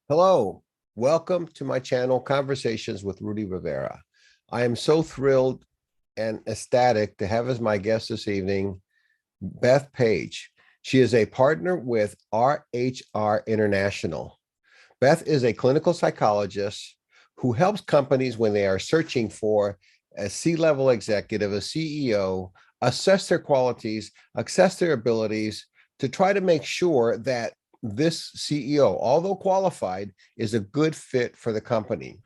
Hello, welcome to my channel, Conversations with Rudy Rivera. I am so thrilled and ecstatic to have as my guest this evening, Beth Page. She is a partner with RHR International. Beth is a clinical psychologist who helps companies when they are searching for a C-level executive, a CEO, assess their qualities, assess their abilities to try to make sure that this CEO, although qualified, is a good fit for the company.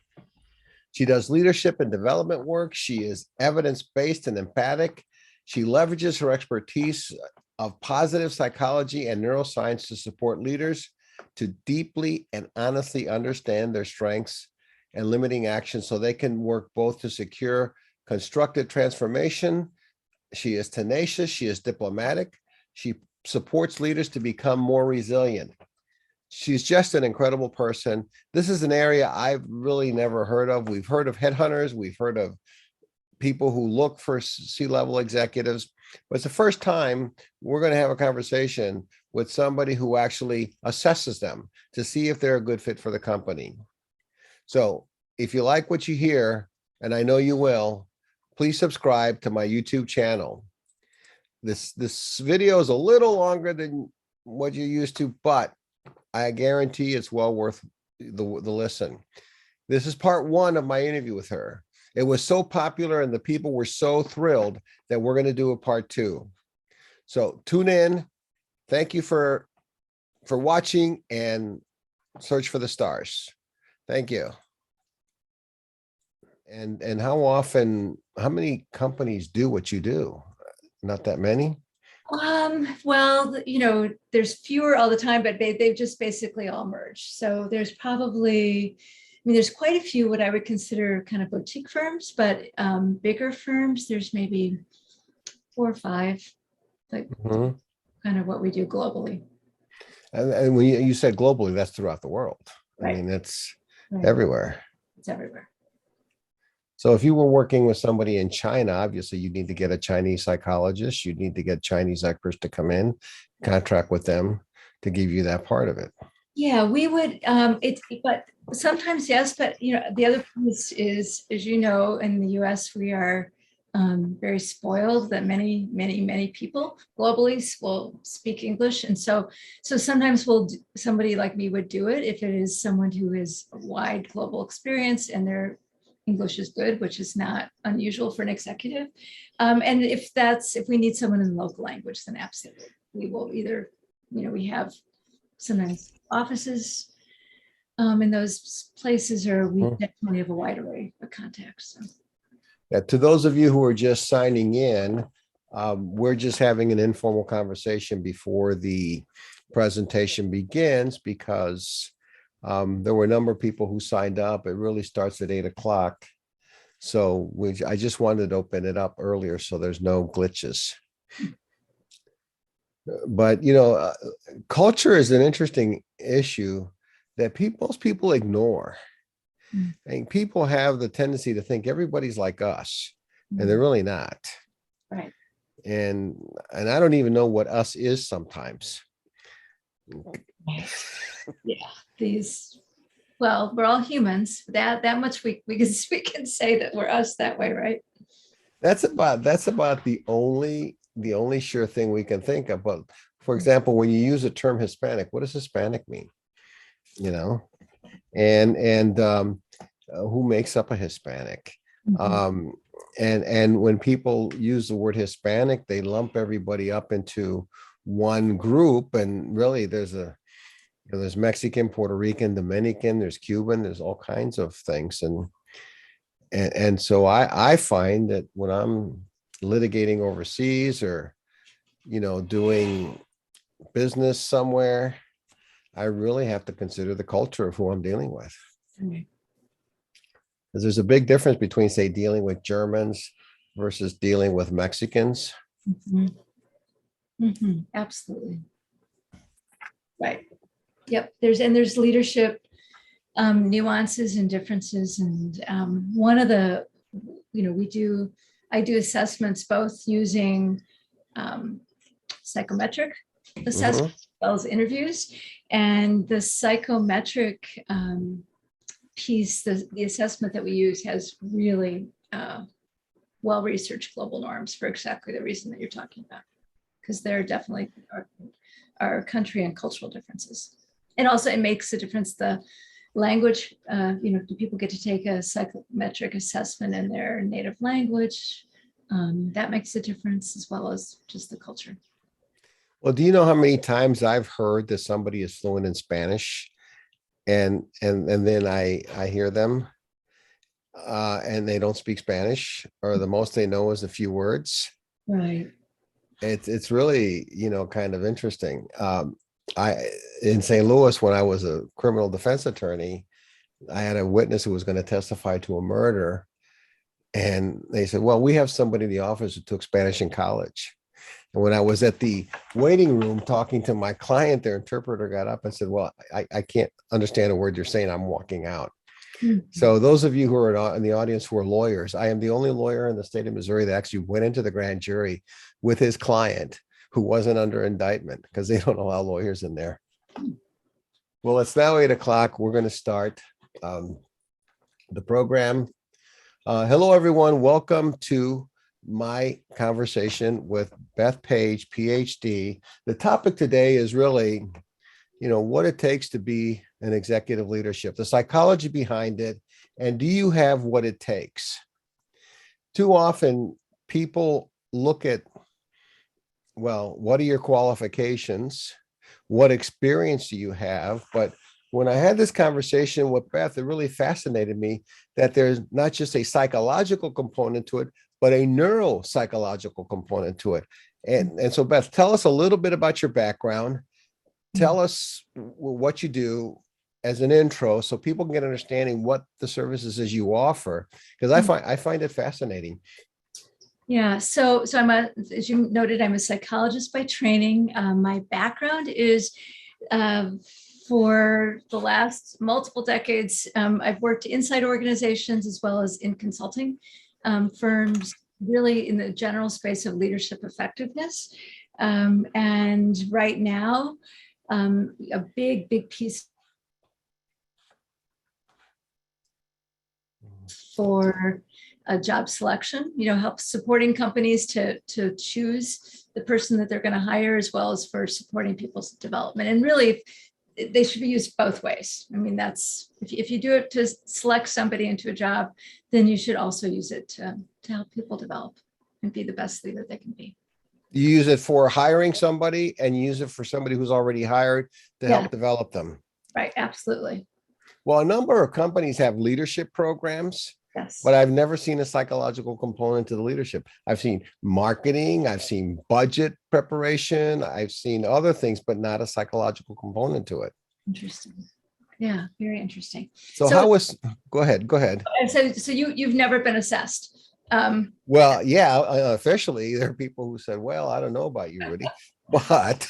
She does leadership and development work. She is evidence-based and empathic. She leverages her expertise of positive psychology and neuroscience to support leaders to deeply and honestly understand their strengths and limiting actions so they can work both to secure constructive transformation. She is tenacious. She is diplomatic. She supports leaders to become more resilient. She's just an incredible person. This is an area I've really never heard of. We've heard of headhunters. We've heard of people who look for C-level executives, but it's the first time we're going to have a conversation with somebody who actually assesses them to see if they're a good fit for the company. So if you like what you hear, and I know you will, please subscribe to my YouTube channel. This video is a little longer than what you're used to, but I guarantee it's well worth the listen. This is part one of my interview with her. It was so popular and the people were so thrilled that we're going to do a part two. So tune in. Thank you for watching and search for the stars. Thank you. And how many companies do what you do? Not that many? Well, there's fewer all the time, but they've just basically all merged. So there's probably, there's quite a few what I would consider kind of boutique firms, but bigger firms, there's maybe 4 or 5, like kind of what we do globally. And when you said globally, that's throughout the world. Right. I mean, it's everywhere. It's everywhere. So if you were working with somebody in China, obviously you need to get a Chinese psychologist. You need to get Chinese experts to come in, contract with them to give you that part of it. Yeah, we would, but sometimes yes, but the other piece is, as you know, in the US, we are very spoiled that many people globally will speak English. And so sometimes somebody like me would do it if it is someone who has a wide global experience and their English is good, which is not unusual for an executive. And if we need someone in the local language, then absolutely. We will either, we have sometimes offices in those places, or we definitely have a wide array of contacts. So. Yeah, to those of you who are just signing in, we're just having an informal conversation before the presentation begins because there were a number of people who signed up. It really starts at 8 o'clock. So I just wanted to open it up earlier so there's no glitches. But, culture is an interesting issue that most people ignore. And people have the tendency to think everybody's like us, and they're really not. Right. And I don't even know what us is sometimes. Yeah, we're all humans. That much we can say that we're us that way, right? That's about the only sure thing we can think of. But for example, when you use the term Hispanic, what does Hispanic mean? And who makes up a Hispanic? And when people use the word Hispanic, they lump everybody up into one group, and really there's Mexican, Puerto Rican, Dominican, there's Cuban, there's all kinds of things. And so I find that when I'm litigating overseas or, doing business somewhere, I really have to consider the culture of who I'm dealing with. Because there's a big difference between, say, dealing with Germans versus dealing with Mexicans. Absolutely. Right. Yep. There's leadership nuances and differences. And one of the, I do assessments both using psychometric assessment as well as interviews. And the psychometric piece, the assessment that we use has really well-researched global norms for exactly the reason that you're talking about, because there definitely are country and cultural differences. And also it makes a difference, the language, do people get to take a psychometric assessment in their native language? That makes a difference, as well as just the culture. Well, do you know how many times I've heard that somebody is fluent in Spanish and then I hear them and they don't speak Spanish, or the most they know is a few words. Right. It's really, kind of interesting. In St. Louis, when I was a criminal defense attorney, I had a witness who was going to testify to a murder. And they said, well, we have somebody in the office who took Spanish in college. And when I was at the waiting room talking to my client, their interpreter got up and said, well, I can't understand a word you're saying. I'm walking out. Mm-hmm. So those of you who are in the audience who are lawyers, I am the only lawyer in the state of Missouri that actually went into the grand jury with his client who wasn't under indictment, because they don't allow lawyers in there. Well, it's now 8:00. We're going to start the program. Hello, everyone. Welcome to my conversation with Beth Page, Ph.D. The topic today is really, what it takes to be an executive leadership, the psychology behind it, and do you have what it takes? Too often, people look at, well, what are your qualifications? What experience do you have? But when I had this conversation with Beth, it really fascinated me that there's not just a psychological component to it, but a neuropsychological component to it. And so, Beth, tell us a little bit about your background. Tell us what you do as an intro, so people can get an understanding what the services is you offer, because I find it fascinating. Yeah, so as you noted, I'm a psychologist by training. My background is for the last multiple decades, I've worked inside organizations as well as in consulting firms, really in the general space of leadership effectiveness. And right now, a big piece for job selection, help supporting companies to choose the person that they're going to hire, as well as for supporting people's development. And really, they should be used both ways. I mean, that's if you do it to select somebody into a job, then you should also use it to help people develop and be the best leader they can be. You use it for hiring somebody, and you use it for somebody who's already hired to help develop them. Right, absolutely. Well, a number of companies have leadership programs. Yes. But I've never seen a psychological component to the leadership. I've seen marketing, I've seen budget preparation, I've seen other things, but not a psychological component to it. Interesting. Yeah, very interesting. So how was, go ahead. So you've never been assessed. Well, yeah, officially, there are people who said, well, I don't know about you, Rudy, but.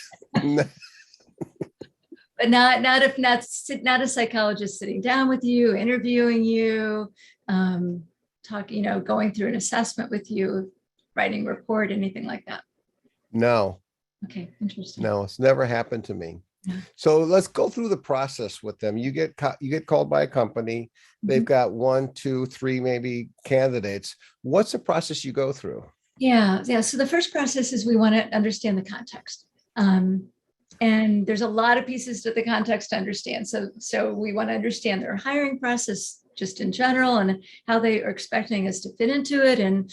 But not a psychologist sitting down with you, interviewing you, talking, going through an assessment with you, writing a report, anything like that. No. Okay, interesting. No, it's never happened to me. Yeah. So let's go through the process with them. You get called by a company. They've got 1, 2, 3, maybe candidates. What's the process you go through? Yeah. So the first process is we want to understand the context. And there's a lot of pieces to the context to understand. So we want to understand their hiring process just in general and how they are expecting us to fit into it. And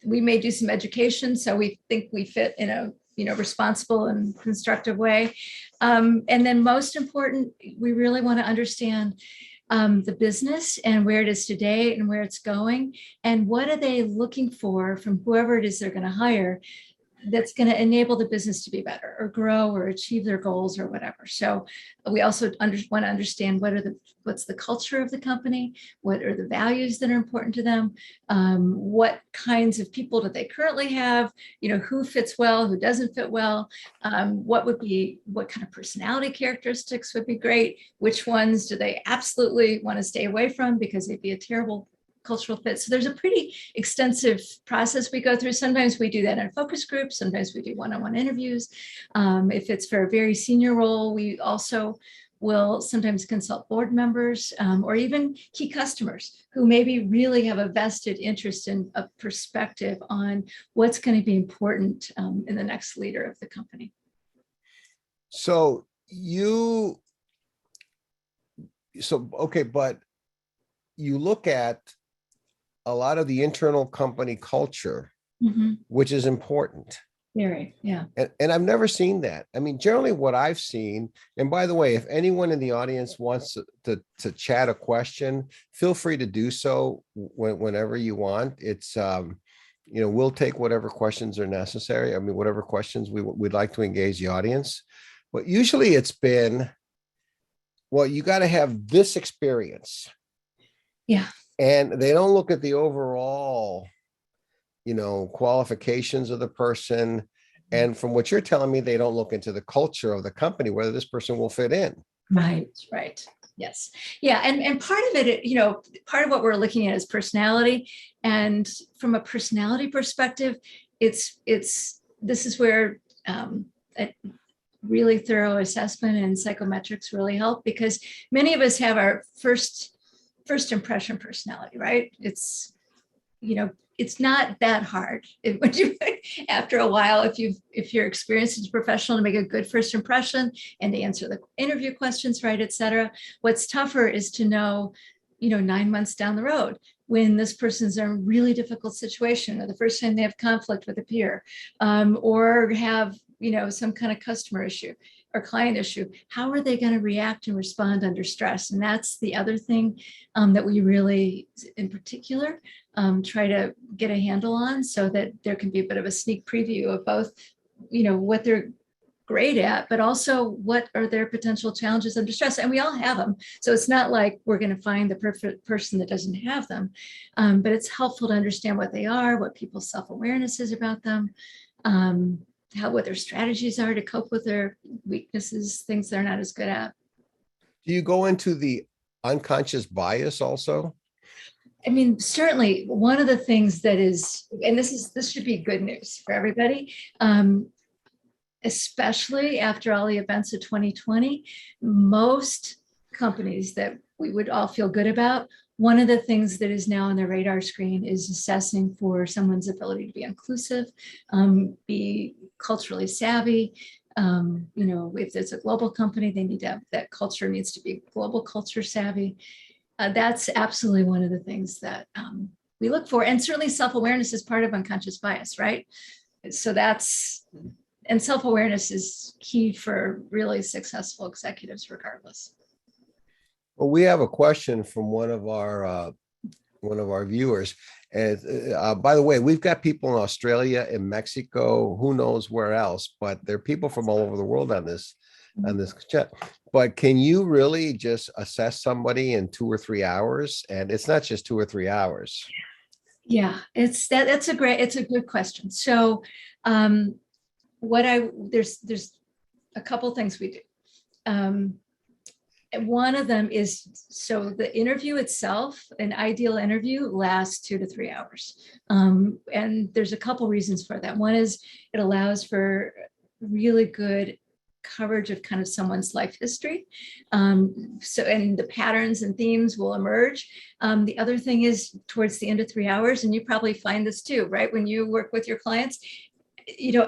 we may do some education, so we think we fit in a responsible and constructive way. And then most important, we really want to understand the business and where it is today and where it's going, and what are they looking for from whoever it is they're going to hire that's going to enable the business to be better or grow or achieve their goals or whatever. So we also want to understand what's the culture of the company, what are the values that are important to them, what kinds of people do they currently have, who fits well, who doesn't fit well, what kind of personality characteristics would be great, which ones do they absolutely want to stay away from because they'd be a terrible cultural fit. So there's a pretty extensive process we go through. Sometimes we do that in focus groups. Sometimes we do one-on-one interviews. If it's for a very senior role, we also will sometimes consult board members or even key customers who maybe really have a vested interest in a perspective on what's going to be important in the next leader of the company. So okay, but you look at a lot of the internal company culture, which is important. Very, yeah. And I've never seen that. I mean, generally what I've seen, and by the way, if anyone in the audience wants to chat a question, feel free to do so whenever you want. It's, we'll take whatever questions are necessary. I mean, whatever questions we'd like to engage the audience. But usually it's been, well, you got to have this experience. Yeah. And they don't look at the overall, qualifications of the person. And from what you're telling me, they don't look into the culture of the company, whether this person will fit in. Right. Yes. Yeah. And part of it, part of what we're looking at is personality. And from a personality perspective, this is where a really thorough assessment and psychometrics really help, because many of us have our first impression personality, right? It's not that hard. After a while, if you're experienced as a professional, to make a good first impression and to answer the interview questions right, et cetera. What's tougher is to know, 9 months down the road, when this person's in a really difficult situation, or the first time they have conflict with a peer, or have, some kind of customer issue or client issue, how are they going to react and respond under stress? And that's the other thing that we really, in particular, try to get a handle on, so that there can be a bit of a sneak preview of both, what they're great at, but also what are their potential challenges under stress. And we all have them. So it's not like we're going to find the perfect person that doesn't have them, but it's helpful to understand what they are, what people's self-awareness is about them, what their strategies are to cope with their weaknesses, things they're not as good at. Do you go into the unconscious bias also? I mean, certainly one of the things that is, and this should be good news for everybody, especially after all the events of 2020, most companies that we would all feel good about, one of the things that is now on the radar screen is assessing for someone's ability to be inclusive, be culturally savvy. If it's a global company, they need to have, that culture needs to be global culture savvy. That's absolutely one of the things that we look for. And certainly self-awareness is part of unconscious bias, right? So and self-awareness is key for really successful executives regardless. Well, we have a question from one of our viewers. And by the way, we've got people in Australia, in Mexico, who knows where else, but there are people from all over the world on this chat. But can you really just assess somebody in 2 or 3 hours? And it's not just 2 or 3 hours. Yeah, it's a good question. So there's a couple things we do. One of them is, so the interview itself, an ideal interview lasts 2 to 3 hours. And there's a couple reasons for that. One is it allows for really good coverage of kind of someone's life history. And the patterns and themes will emerge. The other thing is, towards the end of 3 hours, and you probably find this too, right? When you work with your clients,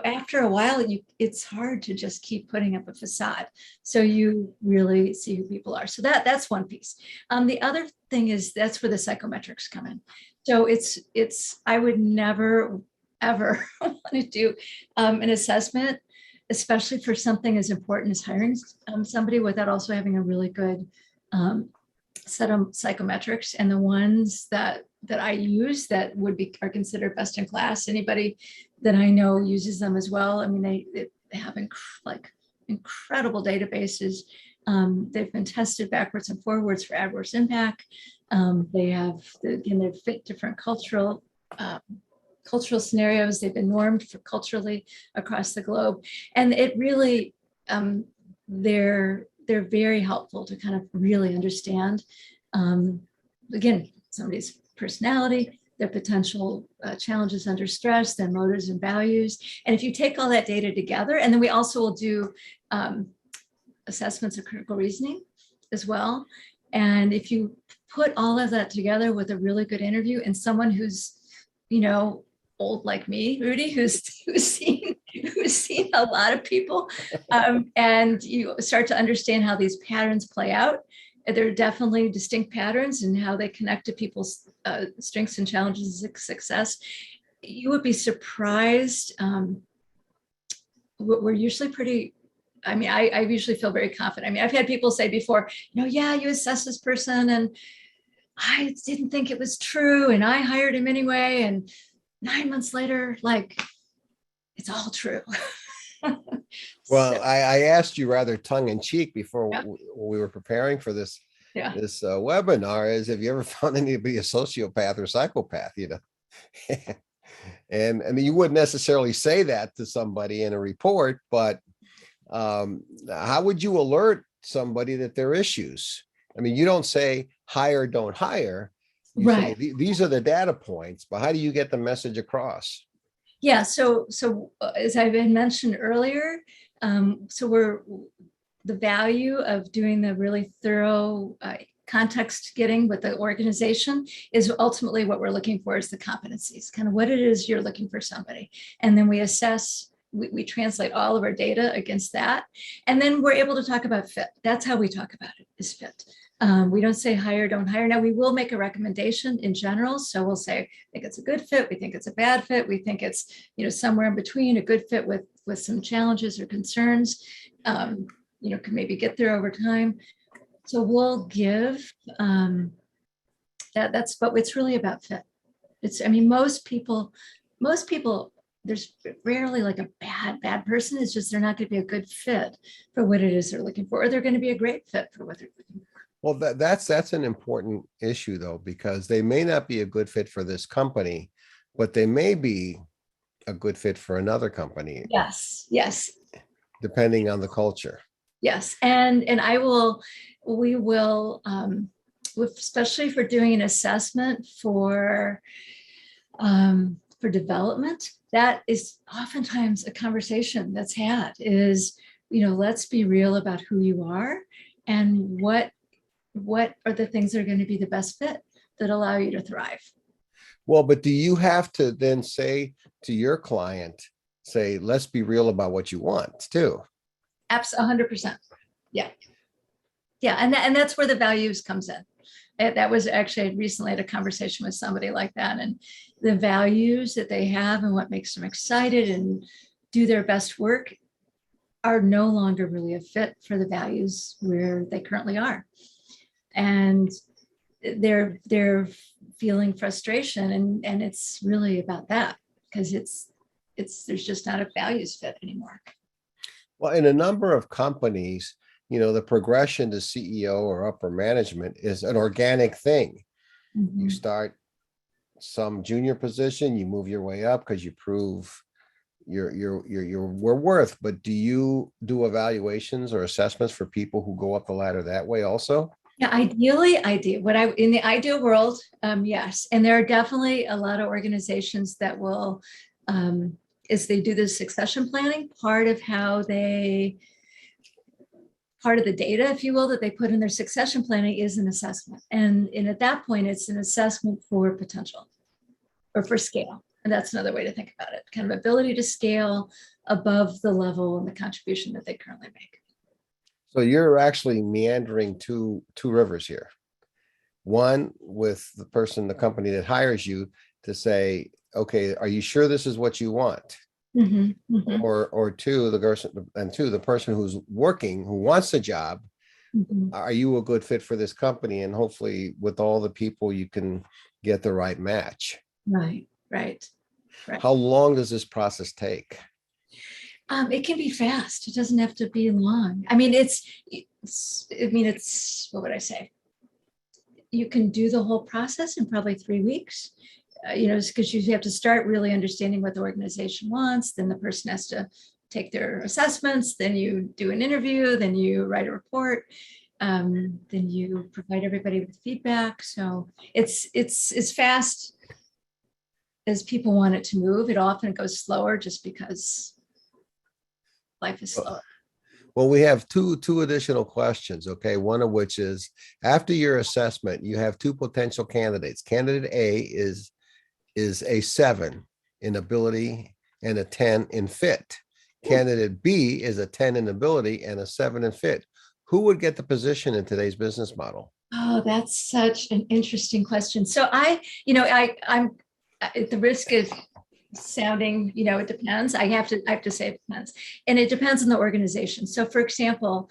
after a while, it's hard to just keep putting up a facade. So you really see who people are. So that's one piece. The other thing is, that's where the psychometrics come in. So I would never, ever want to do an assessment, especially for something as important as hiring somebody, without also having a really good set of psychometrics. And the ones that I use that are considered best in class, anybody that I know uses them as well. I mean, they have incredible databases. They've been tested backwards and forwards for adverse impact. They fit different cultural scenarios. They've been normed for culturally across the globe. And it really, they're very helpful to kind of really understand, again, somebody's personality, their potential challenges under stress, their motives and values. And if you take all that data together, and then we also will do assessments of critical reasoning as well. And if you put all of that together with a really good interview and someone who's, old like me, Rudy, who's seen a lot of people, and you start to understand how these patterns play out. There are definitely distinct patterns in how they connect to people's strengths and challenges and success. You would be surprised. We're usually pretty, I usually feel very confident. I've had people say before, yeah, you assess this person and I didn't think it was true and I hired him anyway. And 9 months later, it's all true. Well, So, I asked you rather tongue in cheek before Yeah. we were preparing for this yeah. webinar is, have you ever found anybody a sociopath or psychopath, and I mean, you wouldn't necessarily say that to somebody in a report, but how would you alert somebody that there are issues? I mean, you don't say hire, don't hire. You Right. say, these are the data points, but how do you get the message across? Yeah. So as I've been mentioned earlier, so the value of doing the really thorough context getting with the organization is ultimately what we're looking for is the competencies, kind of what it is you're looking for somebody. And then we assess, we translate all of our data against that. And then we're able to talk about fit. That's how we talk about it, is fit. We don't say hire, don't hire. Now we will make a recommendation in general. So we'll say, I think it's a good fit. We think it's a bad fit. We think it's, somewhere in between, a good fit with some challenges or concerns, can maybe get there over time. So we'll give but it's really about fit. Most people, there's rarely like a bad person. It's just, they're not going to be a good fit for what it is they're looking for, or they're going to be a great fit for what they're looking for. Well, that's an important issue though, because they may not be a good fit for this company, but they may be a good fit for another company. Yes. Depending on the culture. Yes. And we will, especially for doing an assessment for development, that is oftentimes a conversation that's had is, let's be real about who you are and what are the things that are going to be the best fit that allow you to thrive. Well, but do you have to then say to your client, let's be real about what you want too? Absolutely, 100%. Yeah. And that's where the values comes in. That was actually, I recently had a conversation with somebody like that, and the values that they have and what makes them excited and do their best work are no longer really a fit for the values where they currently are. And they're feeling frustration, and it's really about that, because there's just not a values fit anymore. Well, in a number of companies, the progression to CEO or upper management is an organic thing. Mm-hmm. You start some junior position, you move your way up because you prove your worth. But do you do evaluations or assessments for people who go up the ladder that way also? Yeah, ideally, I do. In the ideal world, yes. And there are definitely a lot of organizations that will, as they do the succession planning, part of the data, if you will, that they put in their succession planning is an assessment. And at that point, it's an assessment for potential or for scale. And that's another way to think about it, kind of ability to scale above the level and the contribution that they currently make. So you're actually meandering two rivers here. One with the company that hires you to say, okay, are you sure this is what you want? Mm-hmm, mm-hmm. Or two, the person who's working, who wants a job, mm-hmm. Are you a good fit for this company? And hopefully with all the people, you can get the right match. Right. How long does this process take? It can be fast. It doesn't have to be long. It's what would I say? You can do the whole process in probably 3 weeks, because you have to start really understanding what the organization wants. Then the person has to take their assessments. Then you do an interview. Then you write a report. Then you provide everybody with feedback. So it's as fast as people want it to move. It often goes slower just because life is slower. Well, we have two additional questions, okay? One of which is, after your assessment, you have two potential candidates. Candidate A is a 7 in ability and a 10 in fit. Candidate B is a 10 in ability and a 7 in fit. Who would get the position in today's business model? Oh, that's such an interesting question. So I'm at the risk of sounding, it depends. I have to say it depends. And it depends on the organization. So for example,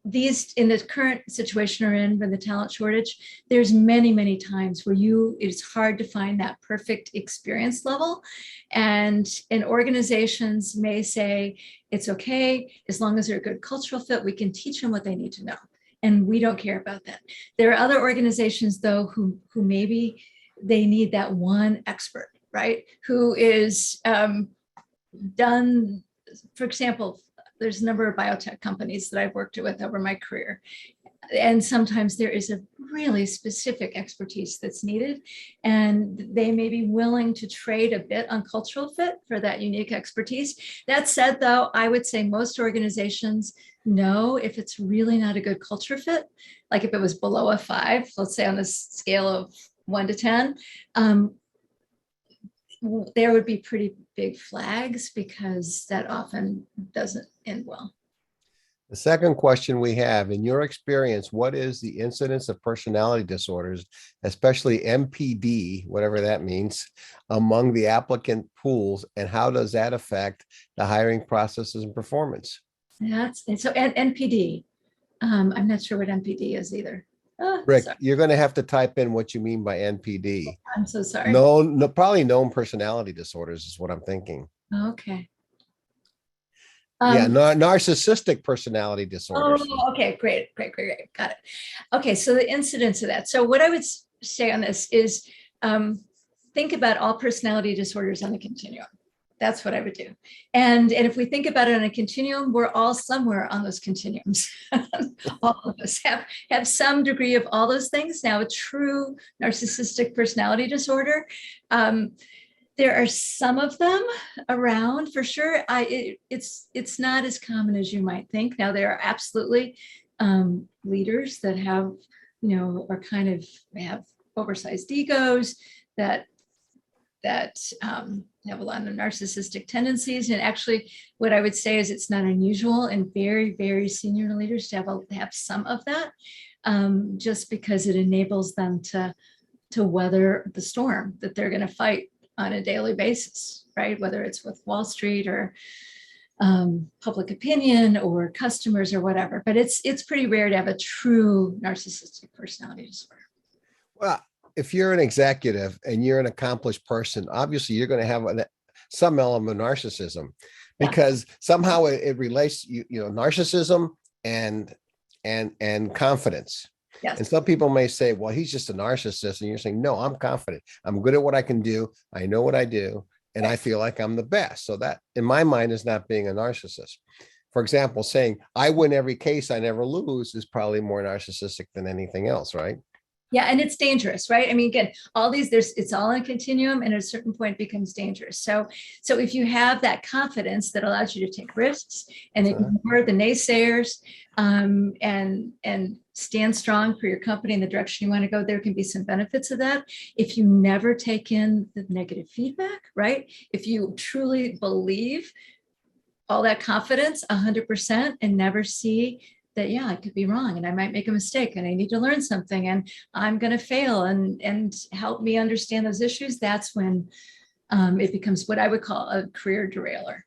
these, in the current situation we're in with the talent shortage, there's many times where it's hard to find that perfect experience level. And organizations may say, it's okay, as long as they're a good cultural fit, we can teach them what they need to know. And we don't care about that. There are other organizations though, who maybe they need that one expert, right? Who is done, for example, there's a number of biotech companies that I've worked with over my career. And sometimes there is a really specific expertise that's needed. And they may be willing to trade a bit on cultural fit for that unique expertise. That said, though, I would say most organizations know if it's really not a good culture fit, like if it was below a 5, let's say on this scale of 1 to 10, there would be pretty big flags, because that often doesn't end well. The second question we have, in your experience, what is the incidence of personality disorders, especially MPD, whatever that means, among the applicant pools, and how does that affect the hiring processes and performance? And NPD. I'm not sure what NPD is either. Rick, sorry. you're going to have to type in what you mean by NPD. I'm so sorry. No, probably known personality disorders is what I'm thinking. Okay. Narcissistic personality disorders. Oh, okay, great. Got it. Okay, so the incidence of that. So what I would say on this is think about all personality disorders on the continuum. That's what I would do. And if we think about it on a continuum, we're all somewhere on those continuums. All of us have some degree of all those things. Now, a true narcissistic personality disorder, there are some of them around for sure. It's not as common as you might think. Now, there are absolutely leaders that have, are kind of have oversized egos that have a lot of narcissistic tendencies. And actually, what I would say is it's not unusual in very senior leaders to have some of that, just because it enables them to weather the storm that they're going to fight on a daily basis, right? Whether it's with Wall Street or public opinion or customers or whatever. But it's pretty rare to have a true narcissistic personality disorder. Well, if you're an executive and you're an accomplished person, obviously you're going to have some element of narcissism, because somehow it relates, narcissism and confidence. Yes. And some people may say, well, he's just a narcissist. And you're saying, no, I'm confident. I'm good at what I can do. I know what I do. And I feel like I'm the best. So that, in my mind, is not being a narcissist. For example, saying I win every case, I never lose, is probably more narcissistic than anything else, right? Yeah, and it's dangerous, right? I mean, again, all these, it's all in a continuum, and at a certain point it becomes dangerous. So if you have that confidence that allows you to take risks and ignore the naysayers, and stand strong for your company in the direction you want to go, there can be some benefits of that. If you never take in the negative feedback, right? If you truly believe all that confidence 100% and never see that, yeah, I could be wrong and I might make a mistake and I need to learn something and I'm going to fail, and help me understand those issues, that's when it becomes what I would call a career derailer.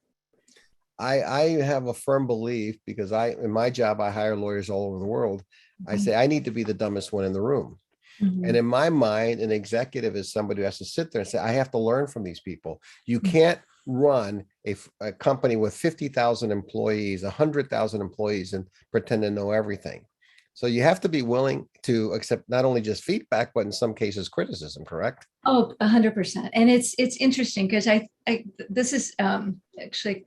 I have a firm belief, because in my job, I hire lawyers all over the world. I say I need to be the dumbest one in the room. And in my mind, an executive is somebody who has to sit there and say, I have to learn from these people. You can't run a company with 50,000 employees, 100,000 employees, and pretend to know everything. So you have to be willing to accept not only just feedback, but in some cases criticism, correct? Oh, 100%. And it's interesting because this is actually,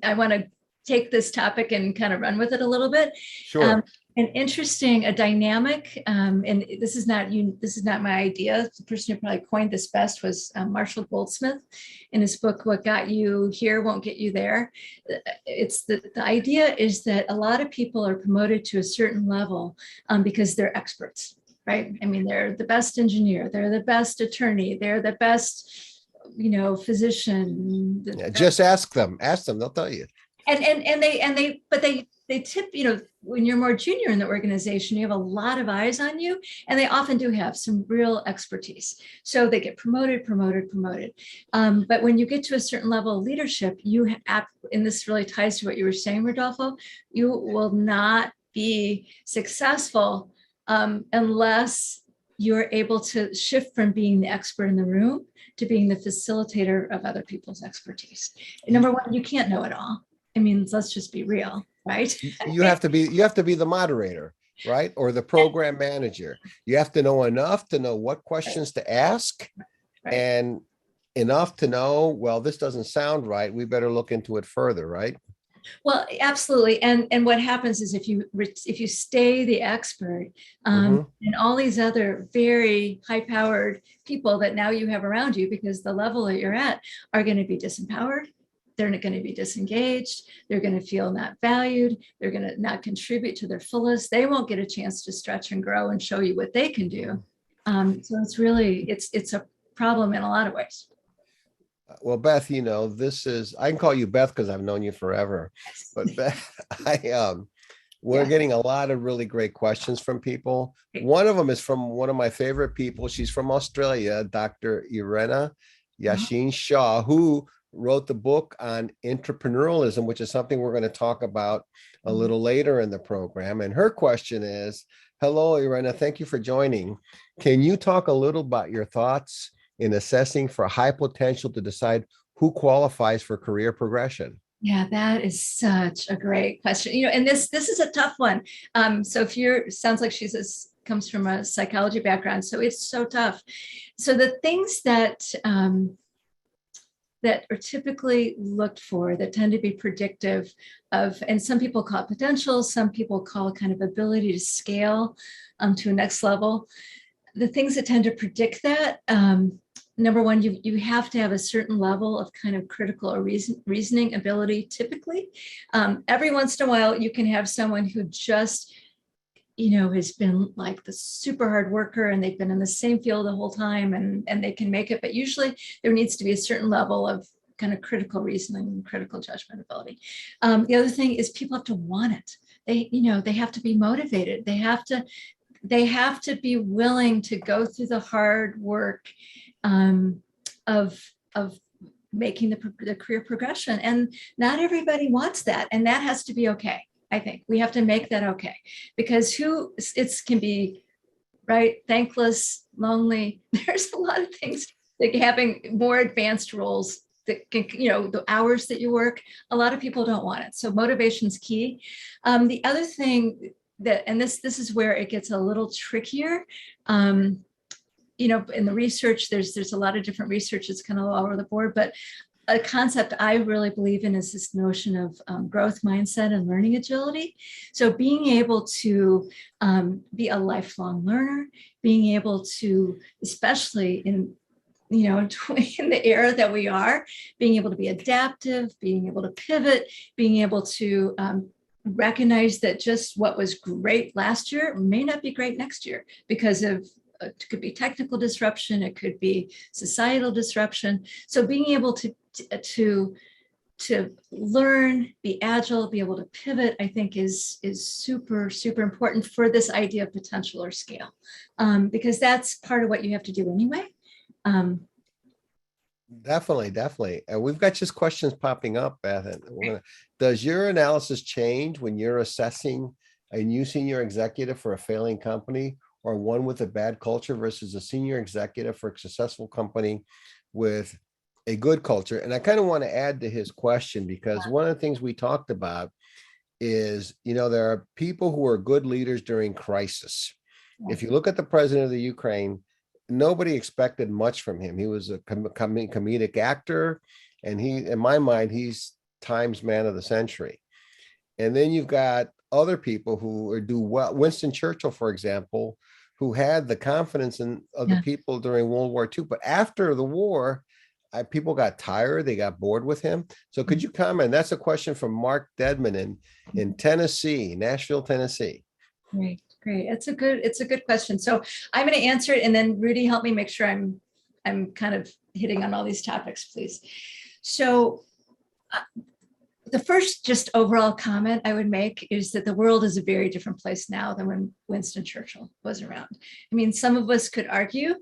I want to take this topic and kind of run with it a little bit. Sure. An interesting, a dynamic, and this is not my idea. The person who probably coined this best was Marshall Goldsmith in his book, What Got You Here Won't Get You There. It's the idea is that a lot of people are promoted to a certain level because they're experts, right? I mean, they're the best engineer, they're the best attorney, they're the best, physician. Yeah, just ask them, they'll tell you. But they tip, when you're more junior in the organization, you have a lot of eyes on you, and they often do have some real expertise. So they get promoted. But when you get to a certain level of leadership, and this really ties to what you were saying, Rodolfo, you will not be successful unless you're able to shift from being the expert in the room to being the facilitator of other people's expertise. And number one, you can't know it all. I mean, let's just be real, right? You have to be the moderator, right? Or the program manager. You have to know enough to know what questions to ask, and enough to know, well, this doesn't sound right. We better look into it further, right? Well, absolutely. And what happens is if you stay the expert, and all these other very high-powered people that now you have around you, because the level that you're at, are going to be disempowered. They're not going to be disengaged. They're going to feel not valued. They're going to not contribute to their fullest. They won't get a chance to stretch and grow and show you what they can do. So it's a problem in a lot of ways. Well, Beth, I can call you Beth because I've known you forever. But Beth, we're getting a lot of really great questions from people. One of them is from one of my favorite people. She's from Australia, Dr. Irena Yashin Shah, who wrote the book on entrepreneurialism, which is something we're going to talk about a little later in the program. And her question is, hello, Irena, thank you for joining. Can you talk a little about your thoughts in assessing for high potential to decide who qualifies for career progression? Yeah, that is such a great question. And this is a tough one. So sounds like comes from a psychology background, so it's so tough. So the things that are typically looked for, that tend to be predictive of, and some people call it potential, some people call it kind of ability to scale to a next level. The things that tend to predict that, number one, you have to have a certain level of kind of critical or reasoning ability typically. Every once in a while, you can have someone who just has been like the super hard worker, and they've been in the same field the whole time, and they can make it. But usually there needs to be a certain level of kind of critical reasoning and critical judgment ability. The other thing is people have to want it. They have to be motivated. They have to be willing to go through the hard work of making the career progression. And not everybody wants that. And that has to be okay. I think we have to make that okay, because it can be, right, thankless, lonely. There's a lot of things, like having more advanced roles that can, the hours that you work, a lot of people don't want it. So motivation's key. The other thing and this is where it gets a little trickier. In the research, there's a lot of different research that's kind of all over the board, but a concept I really believe in is this notion of growth mindset and learning agility. So being able to be a lifelong learner, being able to, especially in the era that we are, being able to be adaptive, being able to pivot, being able to recognize that just what was great last year may not be great next year because of it could be technical disruption, it could be societal disruption. So being able to learn, be agile, be able to pivot, I think is super, super important for this idea of potential or scale, because that's part of what you have to do anyway. Definitely. And we've got just questions popping up, Beth. Does your analysis change when you're assessing a new senior executive for a failing company, or one with a bad culture versus a senior executive for a successful company with a good culture? And I kind of want to add to his question, because one of the things we talked about is, there are people who are good leaders during crisis. If you look at the president of the Ukraine, nobody expected much from him. He was a comedic actor, and in my mind, he's Times Man of the Century. And then you've got other people who do well. Winston Churchill, for example, who had the confidence in other Yeah. people during World War II. But after the war, people got tired. They got bored with him. So could you comment? That's a question from Mark Dedman in Tennessee, Nashville, Tennessee. Great, great. It's a good question. So I'm going to answer it, and then Rudy, help me make sure I'm kind of hitting on all these topics, please. So the first just overall comment I would make is that the world is a very different place now than when Winston Churchill was around. I mean, some of us could argue,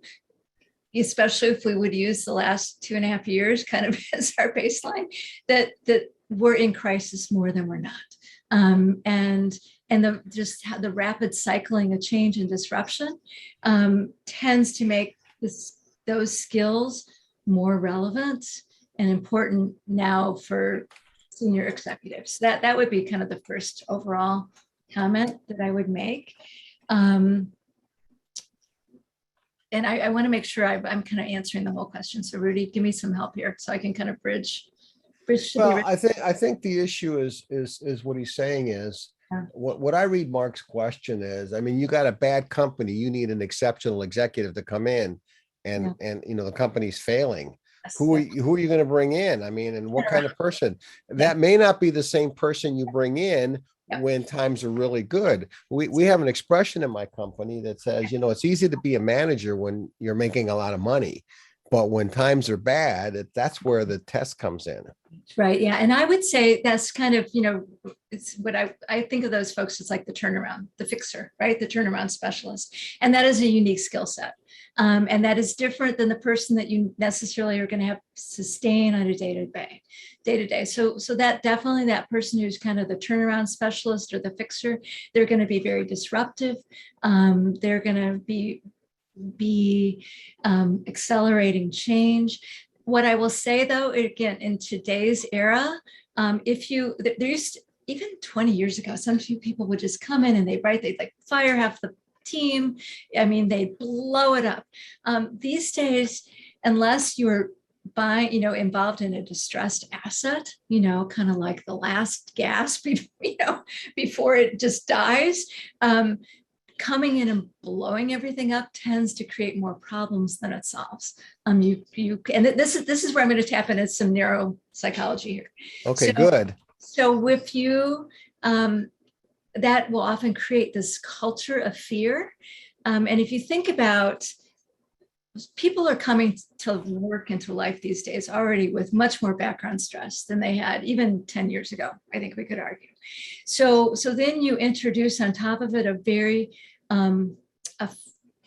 especially if we would use the last 2.5 years kind of as our baseline, that we're in crisis more than we're not. And the rapid cycling of change and disruption tends to make those skills more relevant and important now for senior executives. That would be kind of the first overall comment that I would make. And I want to make sure I'm kind of answering the whole question. So Rudy, give me some help here so I can kind of bridge. Well, I think the issue is what he's saying is, what I read Mark's question is, I mean, you got a bad company, you need an exceptional executive to come in, and the company's failing. Who are you going to bring in? I mean, and what kind of person? That may not be the same person you bring in when times are really good. We have an expression in my company that says, it's easy to be a manager when you're making a lot of money, but when times are bad, that's where the test comes in. Right. Yeah. And I would say that's kind of, it's what I think of those folks as like the turnaround, the fixer, right? The turnaround specialist. And that is a unique skill set. And that is different than the person that you necessarily are going to have sustain on a day-to-day. So that definitely that person who's kind of the turnaround specialist or the fixer, they're going to be very disruptive. They're going to be accelerating change. What I will say though, again, in today's era, even 20 years ago, some people would just come in and they'd like fire half the team. I mean, they blow it up. These days, unless you're involved in a distressed asset, kind of like the last gasp, before it just dies, coming in and blowing everything up tends to create more problems than it solves. And this is where I'm going to tap into some neuropsychology here. Okay, good. So if you, that will often create this culture of fear. And if you think about, people are coming to work into life these days already with much more background stress than they had even 10 years ago, I think we could argue. So then you introduce on top of it a very a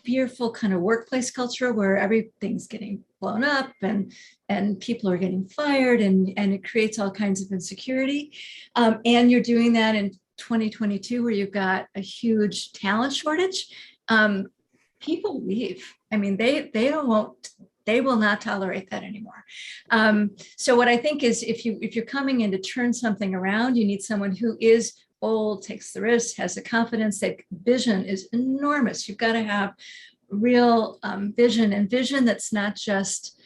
fearful kind of workplace culture where everything's getting blown up and people are getting fired and it creates all kinds of insecurity. And you're doing that in 2022 where you've got a huge talent shortage. People leave. I mean, they will not tolerate that anymore. So what I think is if you're coming in to turn something around, you need someone who is bold, takes the risk, has the confidence. That vision is enormous. You've got to have real vision, and vision that's not just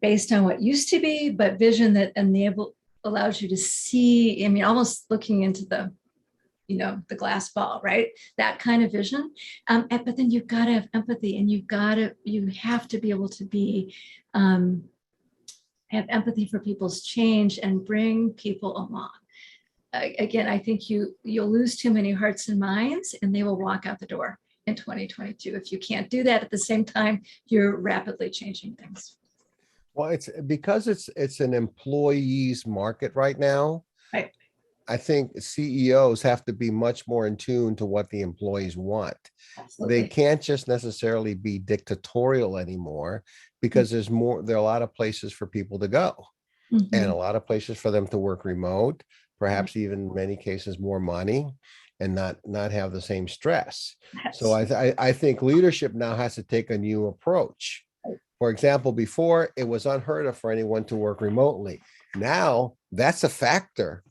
based on what used to be, but vision that allows you to see. I mean, almost looking into the glass ball, right? That kind of vision. But then you've got to have empathy, and you have to be able to have empathy for people's change and bring people along. Again, I think you'll lose too many hearts and minds, and they will walk out the door in 2022. If you can't do that at the same time, you're rapidly changing things. Well, it's because it's an employee's market right now. Right. I think CEOs have to be much more in tune to what the employees want. Absolutely. They can't just necessarily be dictatorial anymore, because there are a lot of places for people to go, and a lot of places for them to work remote, perhaps even in many cases more money, and not have the same stress. Yes. So I think leadership now has to take a new approach. For example, before it was unheard of for anyone to work remotely. Now that's a factor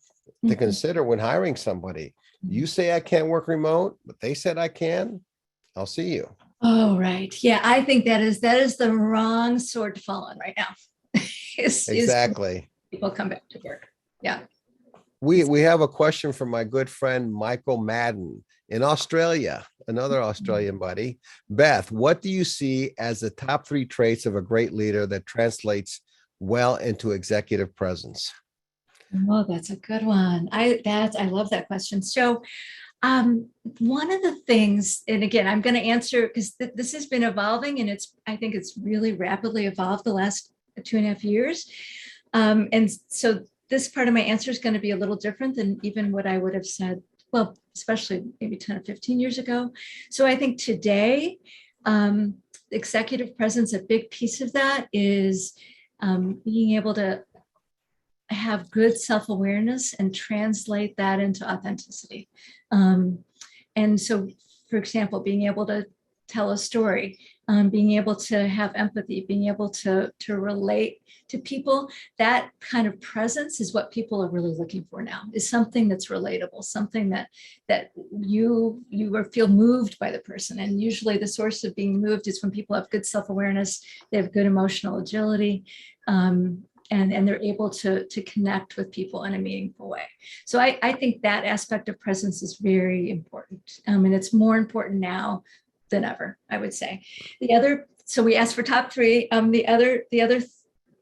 to consider when hiring somebody. You say I can't work remote, but they said I can, I'll see you. Oh, right. Yeah, I think that is the wrong sword to fall on right now. Exactly. People come back to work. Yeah. We have a question from my good friend Michael Madden in Australia, another Australian buddy. Beth, what do you see as the top 3 traits of a great leader that translates well into executive presence? Oh, that's a good one. I love that question. So one of the things, and again, I'm going to answer because this has been evolving, and I think it's really rapidly evolved the last 2.5 years. And so this part of my answer is going to be a little different than even what I would have said, well, especially maybe 10 or 15 years ago. So I think today, executive presence, a big piece of that is being able to have good self-awareness and translate that into authenticity. And so, for example, being able to tell a story, being able to have empathy, being able to relate to people, that kind of presence is what people are really looking for now, is something that's relatable, something that you feel moved by the person. And usually the source of being moved is when people have good self-awareness, they have good emotional agility, and they're able to connect with people in a meaningful way. So I think that aspect of presence is very important. And it's more important now than ever, I would say. So we asked for top 3. The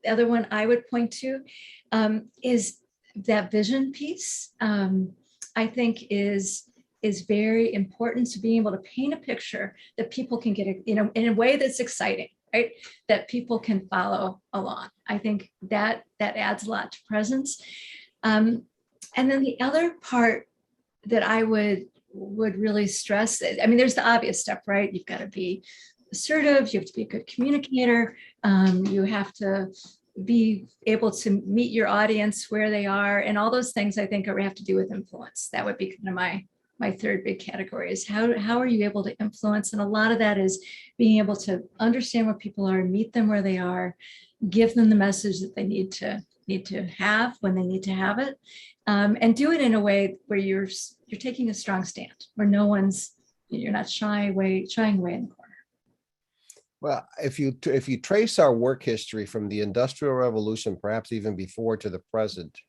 other one I would point to is that vision piece. I think is very important, to being able to paint a picture that people can get, in a way that's exciting, right? That people can follow along. I think that adds a lot to presence. And then the other part that I would really stress, I mean, there's the obvious stuff, right? You've got to be assertive, you have to be a good communicator, you have to be able to meet your audience where they are, and all those things I think have to do with influence. That would be kind of my third big category, is how are you able to influence? And a lot of that is being able to understand what people are, meet them where they are, give them the message that they need to have when they need to have it, and do it in a way where you're taking a strong stand, where you're not shying away in the corner. Well, if you trace our work history from the Industrial Revolution, perhaps even before, to the present,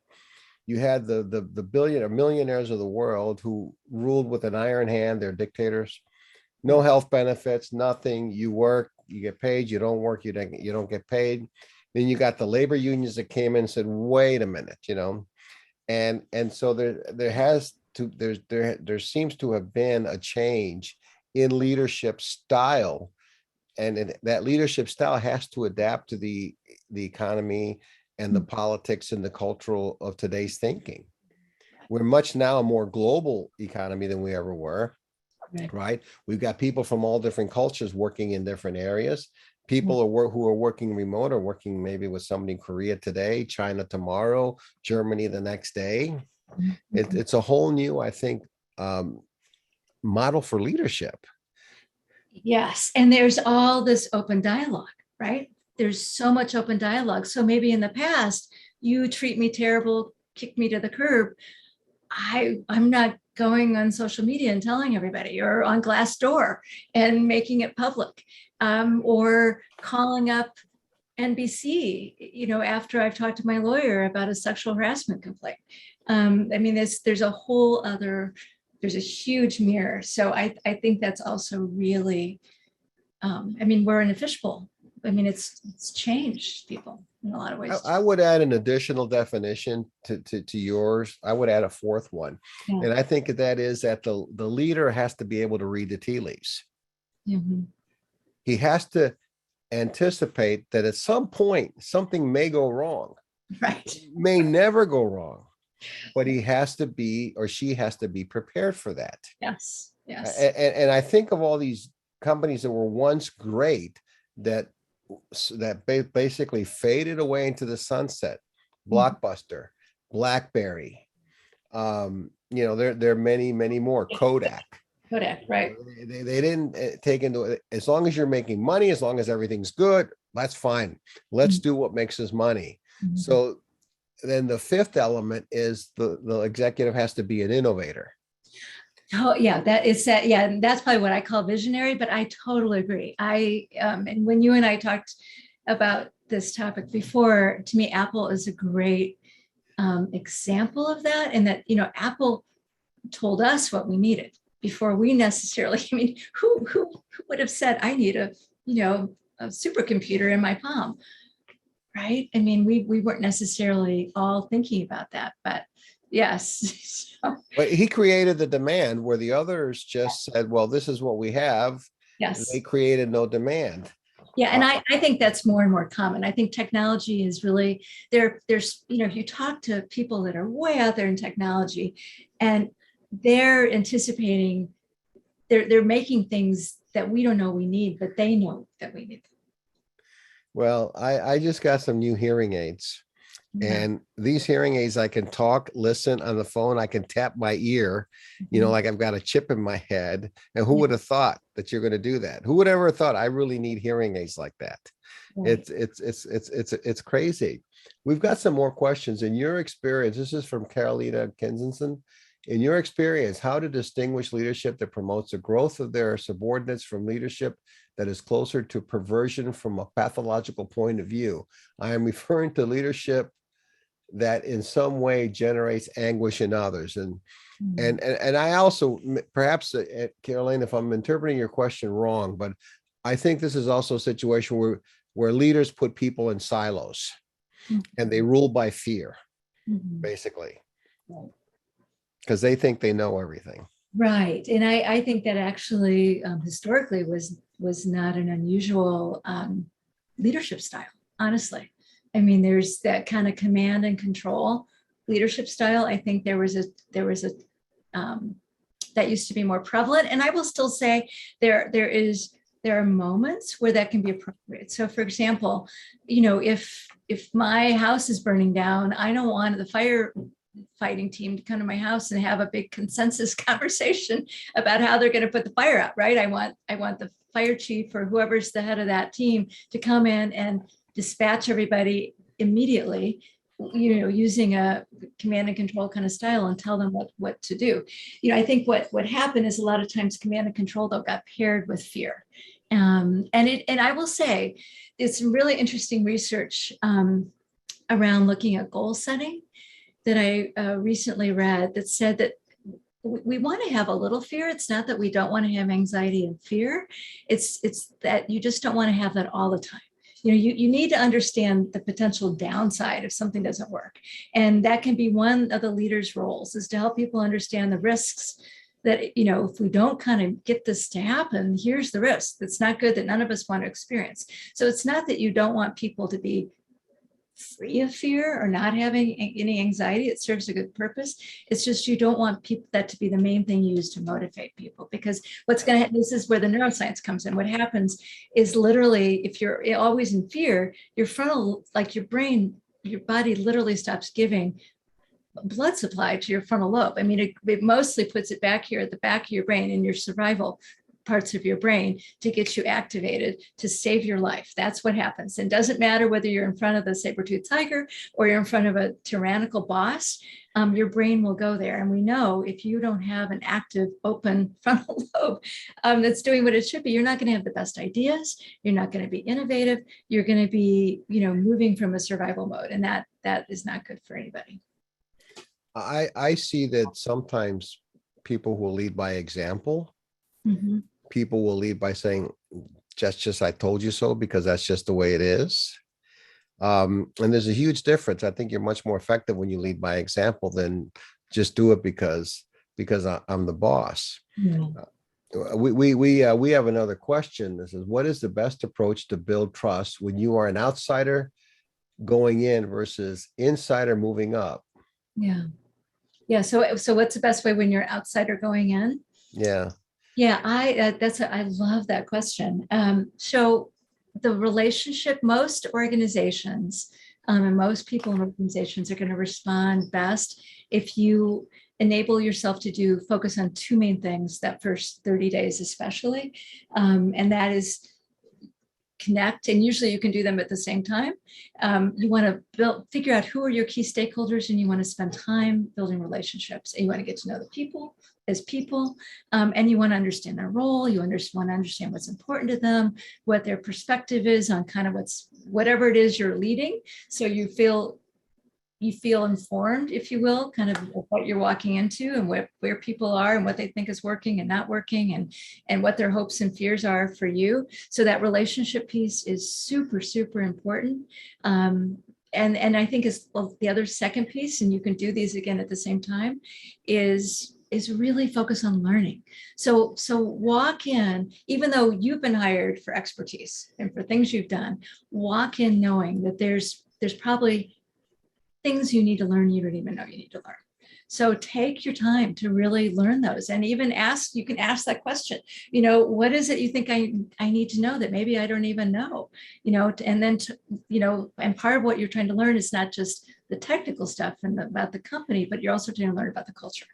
you had the millionaires of the world who ruled with an iron hand. They're dictators. No health benefits, nothing. You work, you get paid. You don't work, you don't get paid. Then you got the labor unions that came in and said, "Wait a minute," and so there seems to have been a change in leadership style. And that leadership style has to adapt to the economy and the politics and the cultural of today's thinking. We're much now a more global economy than we ever were, right? We've got people from all different cultures working in different areas. People who are working remote are working maybe with somebody in Korea today, China tomorrow, Germany the next day. It's a whole new, I think, model for leadership. Yes. And there's all this open dialogue, right? There's so much open dialogue. So maybe in the past, you treat me terrible, kick me to the curb. I'm not going on social media and telling everybody, or on Glassdoor and making it public, or calling up NBC, after I've talked to my lawyer about a sexual harassment complaint. I mean, there's a huge mirror. So I think that's also really, we're in a fishbowl. I mean, it's changed people in a lot of ways. I would add an additional definition to yours. I would add a fourth one. Yeah. And I think that is that the leader has to be able to read the tea leaves. Mm-hmm. He has to anticipate that at some point, something may go wrong. Right. It may never go wrong. But he has to be, or she has to be, prepared for that. Yes. And I think of all these companies that were once great that basically faded away into the sunset. Blockbuster, BlackBerry, there are many more. Kodak, right? They didn't take into it. As long as you're making money, as long as everything's good, that's fine. Let's do what makes us money. Mm-hmm. So then the fifth element is the executive has to be an innovator. Oh yeah, and that's probably what I call visionary, but I totally agree. And when you and I talked about this topic before, to me, Apple is a great example of that. And that, Apple told us what we needed before we necessarily, I mean, who would have said, I need a supercomputer in my palm, right? I mean, we weren't necessarily all thinking about that, but yes. But he created the demand where the others just said, well, this is what we have. Yes. They created no demand. Yeah, and I think that's more and more common. I think technology is really there's if you talk to people that are way out there in technology, and they're anticipating, they're making things that we don't know we need, but they know that we need them. Well, I just got some new hearing aids. And these hearing aids, I can talk, listen on the phone. I can tap my ear, like I've got a chip in my head. And who would have thought that you're going to do that? Who would ever have thought I really need hearing aids like that? Right. It's crazy. We've got some more questions. In your experience, this is from Carolina Kensington. In your experience, how to distinguish leadership that promotes the growth of their subordinates from leadership that is closer to perversion from a pathological point of view? I am referring to leadership that in some way generates anguish in others. And I also, perhaps, Caroline, if I'm interpreting your question wrong, but I think this is also a situation where leaders put people in silos and they rule by fear, basically, because they think they know everything. Right. And I think that actually historically was not an unusual leadership style, honestly. I mean, there's that kind of command and control leadership style. I think there was a that used to be more prevalent. And I will still say there are moments where that can be appropriate. So for example, if my house is burning down, I don't want the firefighting team to come to my house and have a big consensus conversation about how they're going to put the fire out, right? I want the fire chief or whoever's the head of that team to come in and dispatch everybody immediately, using a command and control kind of style, and tell them what to do. I think what happened is a lot of times command and control though got paired with fear. And I will say it's some really interesting research around looking at goal setting that I recently read that said that we want to have a little fear. It's not that we don't want to have anxiety and fear. It's that you just don't want to have that all the time. You need to understand the potential downside if something doesn't work. And that can be one of the leader's roles, is to help people understand the risks that, if we don't kind of get this to happen, here's the risk. That's not good, that none of us want to experience. So it's not that you don't want people to be free of fear or not having any anxiety. It serves a good purpose. It's just you don't want that to be the main thing used to motivate people, because this is where the neuroscience comes in. What happens is literally, if you're always in fear, your frontal, like your brain, your body literally stops giving blood supply to your frontal lobe. I mean, it mostly puts it back here at the back of your brain in your survival parts of your brain to get you activated to save your life. That's what happens. And it doesn't matter whether you're in front of the saber-toothed tiger or you're in front of a tyrannical boss, your brain will go there. And we know if you don't have an active, open frontal lobe that's doing what it should be, you're not going to have the best ideas. You're not going to be innovative. You're going to be, moving from a survival mode. And that is not good for anybody. I see that sometimes people will lead by example. Mm-hmm. People will lead by saying, just I told you so, because that's just the way it is. And there's a huge difference. I think you're much more effective when you lead by example than just do it because I'm the boss. Yeah. We have another question. This is, what is the best approach to build trust when you are an outsider going in versus insider moving up? Yeah. So what's the best way when you're outsider going in? Yeah. Yeah, I love that question. So the relationship, most organizations and most people in organizations are going to respond best if you enable yourself to focus on two main things that first 30 days, especially. And that is connect, and usually you can do them at the same time. You want to figure out who are your key stakeholders, and you want to spend time building relationships, and you want to get to know the people as people, and you want to understand their role. You want to understand what's important to them, what their perspective is on kind of whatever it is you're leading, so you feel you feel informed, if you will, kind of what you're walking into and where people are and what they think is working and not working, and what their hopes and fears are for you. So that relationship piece is super, super important. And I think is the other second piece, and you can do these again at the same time, is really focus on learning. So walk in, even though you've been hired for expertise and for things you've done, walk in knowing that there's probably things you need to learn you don't even know you need to learn. So take your time to really learn those, and even you can ask that question, what is it you think I need to know that maybe I don't even know, and then, and part of what you're trying to learn is not just the technical stuff and about the company, but you're also trying to learn about the culture.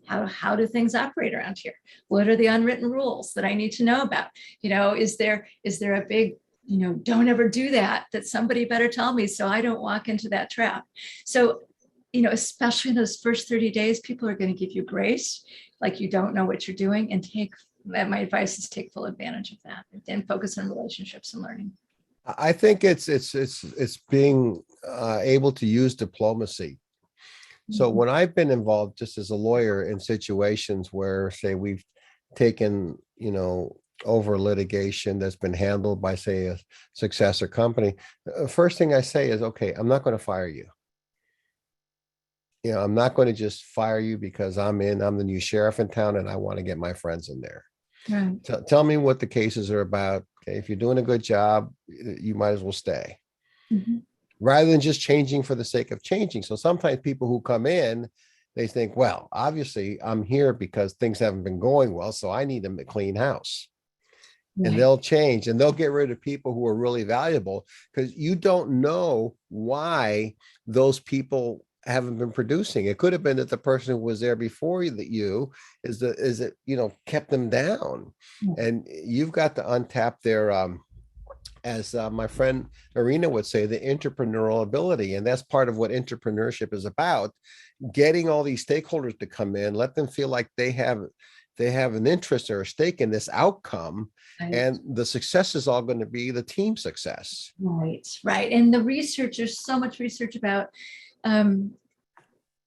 How do things operate around here? What are the unwritten rules that I need to know about? Is there a big, don't ever do that somebody better tell me so I don't walk into that trap. So, especially in those first 30 days, people are going to give you grace, like you don't know what you're doing, and my advice is take full advantage of that and focus on relationships and learning. I think it's being able to use diplomacy. So when I've been involved just as a lawyer in situations where, say, we've taken, over litigation that's been handled by, say, a successor company, the first thing I say is, okay, I'm not going to fire you. I'm not going to just fire you because I'm the new sheriff in town and I want to get my friends in there. Right. Tell me what the cases are about. Okay, if you're doing a good job, you might as well stay. Mm-hmm. Rather than just changing for the sake of changing. So sometimes people who come in, they think, well, obviously I'm here because things haven't been going well, so I need a clean house. Right. And they'll change and they'll get rid of people who are really valuable, because you don't know why those people haven't been producing. It could have been that the person who was there before you kept them down. Mm-hmm. And you've got to untap their as my friend Arena would say, the entrepreneurial ability. And that's part of what entrepreneurship is about, getting all these stakeholders to come in, let them feel like they have an interest or a stake in this outcome. Right. And the success is all going to be the team success. Right. And there's so much research about,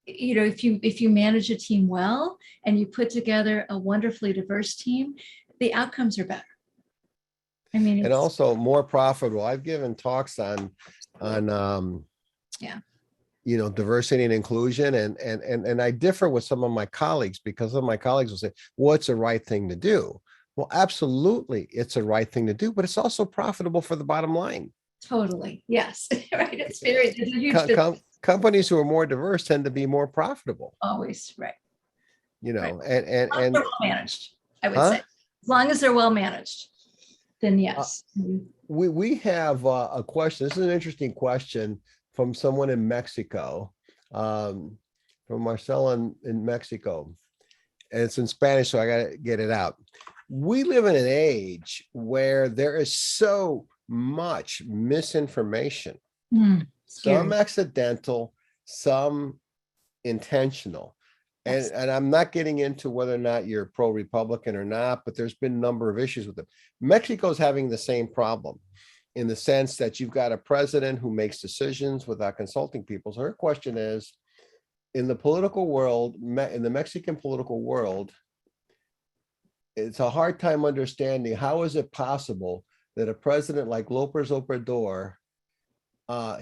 if you manage a team well and you put together a wonderfully diverse team, the outcomes are better. And also more profitable. I've given talks on diversity and inclusion, and I differ with some of my colleagues, because some of my colleagues will say, well, it's the right thing to do. Well, absolutely, it's the right thing to do, but it's also profitable for the bottom line. Totally. Yes. Right. It's a huge companies who are more diverse tend to be more profitable. Always. Right. Right. And well managed, I would say, as long as they're well managed. Then yes. We have a question. This is an interesting question from someone in Mexico, from Marcela in Mexico. And it's in Spanish, so I got to get it out. We live in an age where there is so much misinformation, some accidental, some intentional. And I'm not getting into whether or not you're pro-Republican or not, but there's been a number of issues with them. Mexico's having the same problem, in the sense that you've got a president who makes decisions without consulting people. So her question is, in the political world, in the Mexican political world, it's a hard time understanding how is it possible that a president like López Obrador,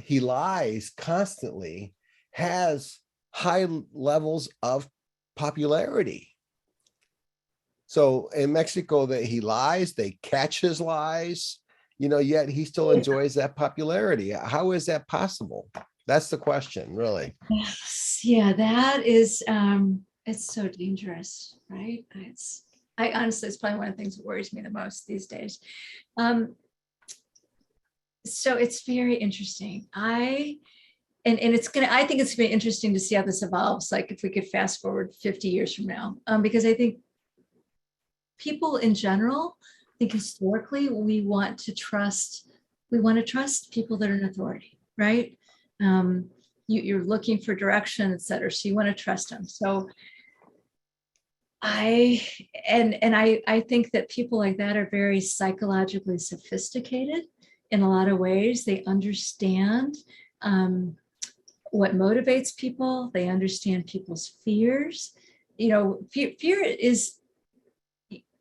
he lies constantly, has high levels of popularity. So in Mexico, that he lies, they catch his lies, yet he still enjoys that popularity. How is that possible? That's the question, really. Yes. Yeah, that is, it's so dangerous, right? I honestly, it's probably one of the things that worries me the most these days. So it's very interesting. I think it's gonna be interesting to see how this evolves. Like if we could fast forward 50 years from now, because I think people in general, I think historically we want to trust people that are in authority, right? You're looking for direction, et cetera. So you want to trust them. So I think that people like that are very psychologically sophisticated in a lot of ways. They understand what motivates people. They understand people's fears. Fear is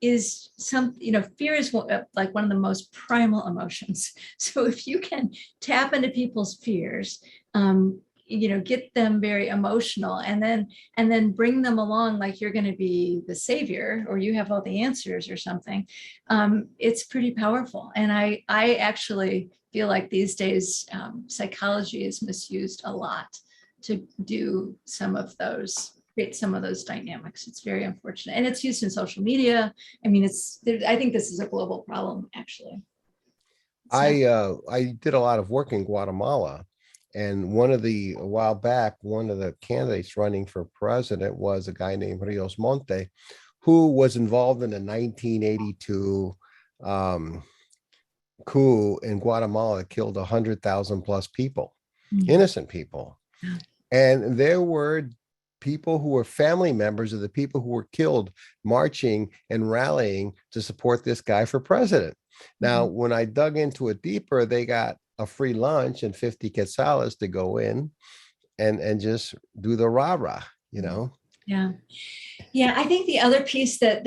fear is like one of the most primal emotions. So if you can tap into people's fears, get them very emotional, and then bring them along like you're going to be the savior or you have all the answers or something, it's pretty powerful. And I actually feel like these days psychology is misused a lot to do create some of those dynamics. It's very unfortunate. And it's used in social media. I mean, I think this is a global problem, actually. I did a lot of work in Guatemala, and a while back, one of the candidates running for president was a guy named Rios Monte, who was involved in the 1982 coup in Guatemala that killed 100,000 plus people, innocent people. And there were people who were family members of the people who were killed marching and rallying to support this guy for president. Now, when I dug into it deeper, they got a free lunch and 50 quetzales to go in and just do the rah-rah, Yeah. Yeah. I think the other piece that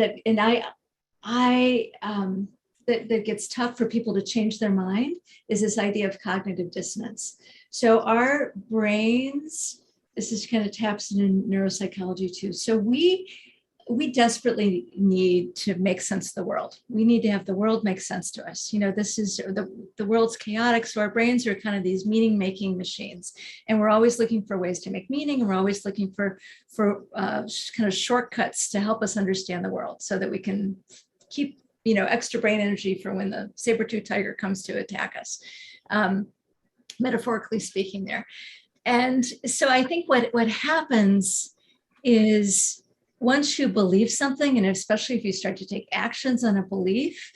gets tough for people to change their mind is this idea of cognitive dissonance. So our brains, this is kind of taps into neuropsychology too. So we desperately need to make sense of the world. We need to have the world make sense to us. This is the world's chaotic. So our brains are kind of these meaning-making machines. And we're always looking for ways to make meaning. And we're always looking for kind of shortcuts to help us understand the world so that we can keep, extra brain energy for when the saber-tooth tiger comes to attack us, metaphorically speaking there. And so I think what happens is, once you believe something, and especially if you start to take actions on a belief,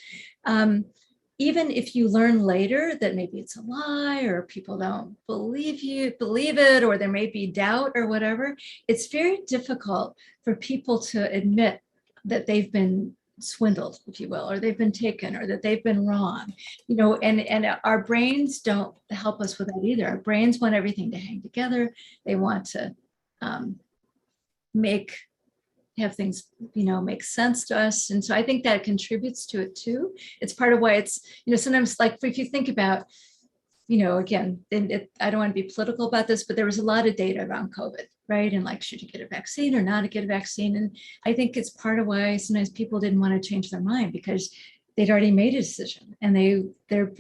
even if you learn later that maybe it's a lie or people don't believe it, or there may be doubt or whatever, it's very difficult for people to admit that they've been swindled, if you will, or they've been taken, or that they've been wrong, and our brains don't help us with that either. Our brains want everything to hang together. They want to have things, make sense to us. And so I think that contributes to it too. It's part of why it's, sometimes, like, if you think about, again, I don't want to be political about this, but there was a lot of data around COVID, right? And like, should you get a vaccine or not get a vaccine? And I think it's part of why sometimes people didn't want to change their mind, because they'd already made a decision, and they're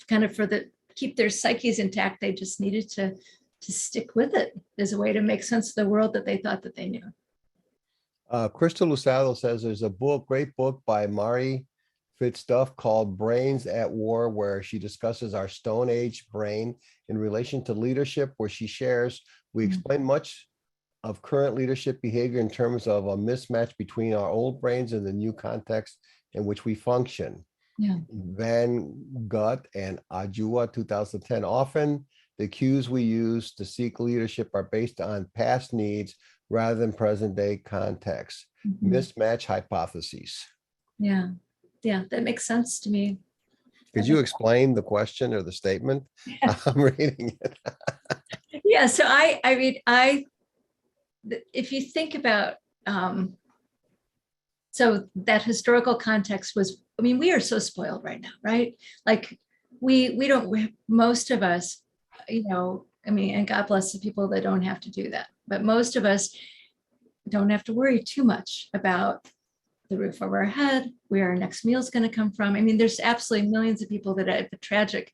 kind of, keep their psyches intact. They just needed to stick with it as a way to make sense of the world that they thought that they knew. Crystal Lusado says there's a great book by Mari Fitzduff called Brains at War, where she discusses our Stone Age brain in relation to leadership, where she shares, we explain much of current leadership behavior in terms of a mismatch between our old brains and the new context in which we function. Yeah. Van Gutt and Ajua, 2010. Often the cues we use to seek leadership are based on past needs rather than present day context. Mismatch hypotheses. Yeah, that makes sense to me. Could you explain the question or the statement? I'm reading it. Yeah, so I if you think about, so that historical context was, we are so spoiled right now, right? Like most of us, and God bless the people that don't have to do that, but most of us don't have to worry too much about the roof over our head, where our next meal is going to come from. There's absolutely millions of people that have a tragic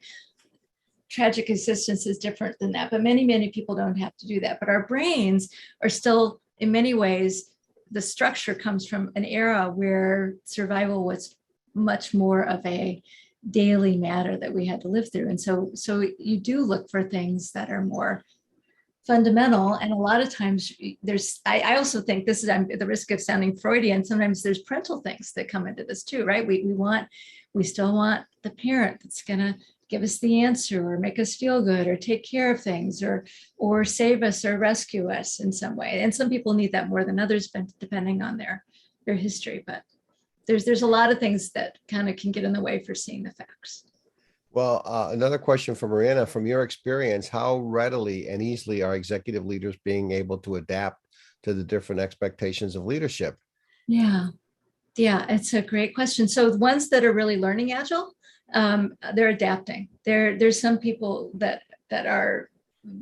existence is different than that, but many, many people don't have to do that. But our brains are still, in many ways, the structure comes from an era where survival was much more of a daily matter that we had to live through. And so you do look for things that are more fundamental. And a lot of times I also think this is, I'm at the risk of sounding Freudian, sometimes there's parental things that come into this too, right? We still want the parent that's going to give us the answer, or make us feel good, or take care of things, or save us, or rescue us in some way. And some people need that more than others, depending on their history. But there's a lot of things that kind of can get in the way for seeing the facts. Well, another question from Marina, from your experience, how readily and easily are executive leaders being able to adapt to the different expectations of leadership? Yeah. Yeah, it's a great question. So the ones that are really learning agile, they're adapting. There's some people that are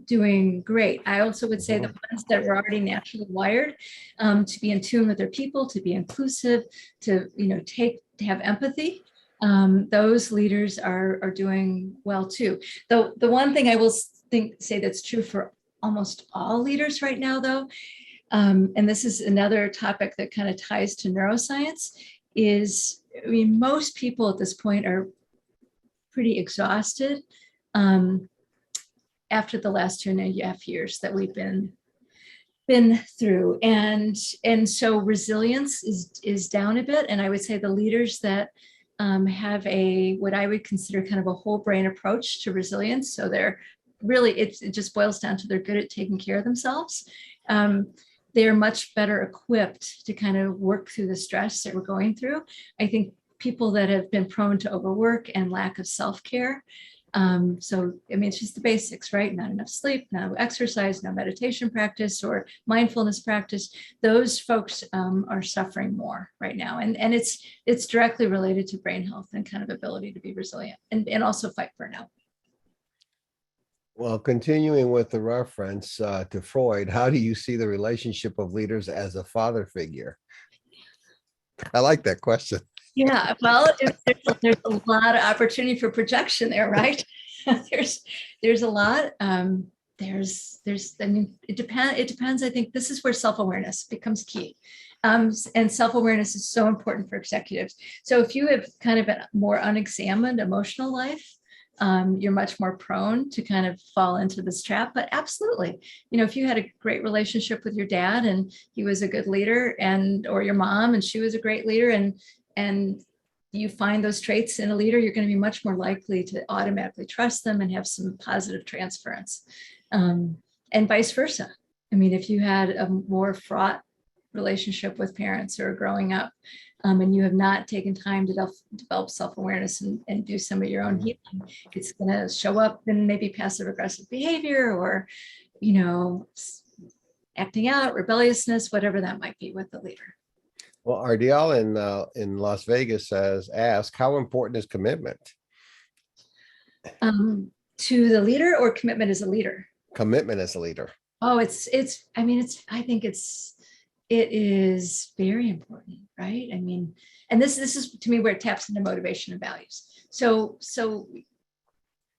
doing great. I also would say the Mhm. ones that were already naturally wired to be in tune with their people, to be inclusive, to to have empathy. Those leaders are doing well too. Though the one thing I will say that's true for almost all leaders right now, though, and this is another topic that kind of ties to neuroscience, is I mean, most people at this point are pretty exhausted after the last 2.5 years that we've been through. And so resilience is down a bit. And I would say the leaders that have a what I would consider kind of a whole brain approach to resilience. So they're really, it just boils down to they're good at taking care of themselves. They're much better equipped to kind of work through the stress that we're going through. I think people that have been prone to overwork and lack of self-care. So, I mean, it's just the basics, right? Not enough sleep, no exercise, no meditation practice or mindfulness practice. Those folks are suffering more right now. And it's directly related to brain health and kind of ability to be resilient and also fight burnout. Well, continuing with the reference to Freud, how do you see the relationship of leaders as a father figure? I like that question. Yeah, well, there's a lot of opportunity for projection there, right? there's a lot. I mean, it depends. I think this is where self-awareness becomes key. And self-awareness is so important for executives. So if you have kind of a more unexamined emotional life, you're much more prone to kind of fall into this trap. But absolutely, if you had a great relationship with your dad and he was a good leader, or your mom and she was a great leader, and you find those traits in a leader, you're going to be much more likely to automatically trust them and have some positive transference. And vice versa. I mean, if you had a more fraught relationship with parents or growing up, and you have not taken time to develop self-awareness and do some of your own healing, it's going to show up in maybe passive aggressive behavior or, acting out, rebelliousness, whatever that might be with the leader. Well, Ardial in Las Vegas ask, how important is commitment? To the leader or commitment as a leader? Commitment as a leader. Oh, I mean, I think it is very important, right? I mean, and this is to me where it taps into motivation and values. So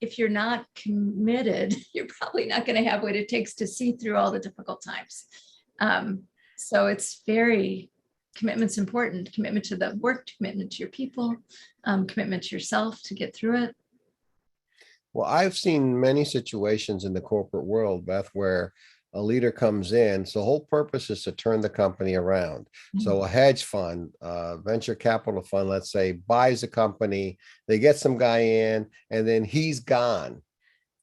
if you're not committed, you're probably not going to have what it takes to see through all the difficult times. So commitment's important. Commitment to the work, commitment to your people, commitment to yourself to get through it. Well, I've seen many situations in the corporate world, Beth, where a leader comes in. So the whole purpose is to turn the company around. So a hedge fund, venture capital fund, let's say, buys a company, they get some guy in, and then he's gone.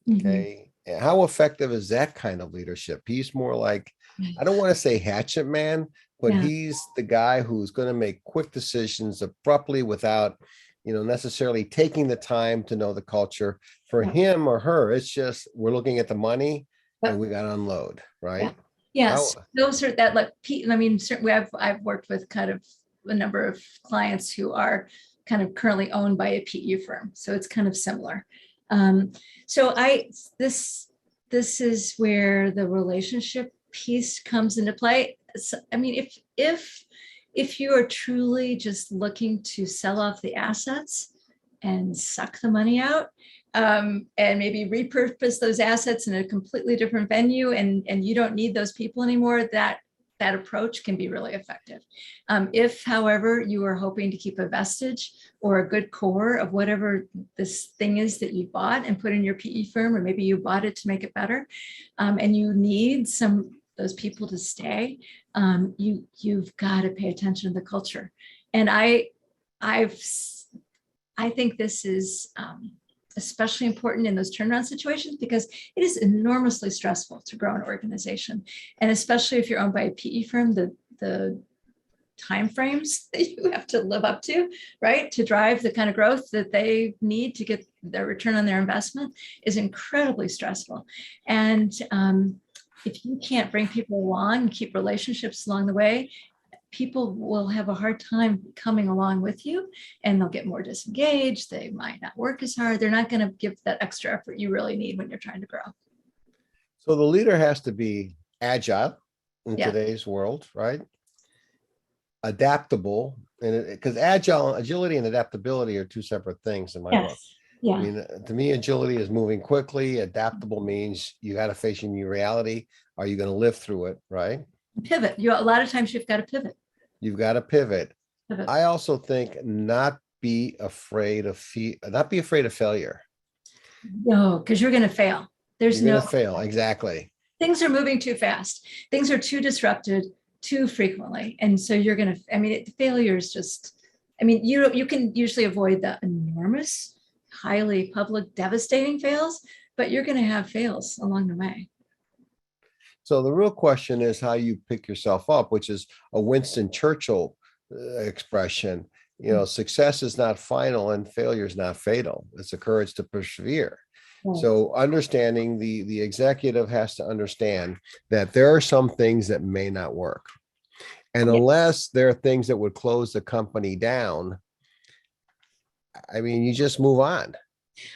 Okay. And how effective is that kind of leadership? He's more like, I don't want to say hatchet man, but Yeah. he's the guy who's going to make quick decisions abruptly without, necessarily taking the time to know the culture. For Yeah. him or her, it's just we're looking at the money and Yep. we got to unload, right? Yes, How, those are that like I mean, certainly I've worked with kind of a number of clients who are kind of currently owned by a PE firm, so it's kind of similar. So this is where the relationship piece comes into play. So, I mean, if you are truly just looking to sell off the assets and suck the money out, and maybe repurpose those assets in a completely different venue, and you don't need those people anymore, that approach can be really effective. If, however, you are hoping to keep a vestige or a good core of whatever this thing is that you bought and put in your PE firm, or maybe you bought it to make it better, and you need those people to stay, you've got to pay attention to the culture. And I think this is especially important in those turnaround situations, because it is enormously stressful to grow an organization. And especially if you're owned by a PE firm, the timeframes that you have to live up to, right? To drive the kind of growth that they need to get their return on their investment is incredibly stressful. And if you can't bring people along, keep relationships along the way, people will have a hard time coming along with you, and they'll get more disengaged. They might not work as hard. They're not going to give that extra effort you really need when you're trying to grow. So the leader has to be agile in Yeah. today's world, right? Adaptable, and because agility and adaptability are two separate things in my book. Yes. Yeah. I mean, to me, agility is moving quickly. Adaptable means you got to face your new reality. Are you going to live through it, right? Pivot. A lot of times you've got to pivot. You've got to pivot. Pivot. I also think not be afraid of failure. No, because you're going to fail. There's You're no going to fail. Exactly. Things are moving too fast. Things are too disrupted too frequently. And so you're going to, I mean, failure is just, I mean, you can usually avoid the enormous, highly public, devastating fails, but you're going to have fails along the way. So the real question is how you pick yourself up, which is a Winston Churchill expression. You know, success is not final and failure is not fatal. It's the courage to persevere. Right. So understanding the executive has to understand that there are some things that may not work. And unless there are things that would close the company down, I mean, you just move on.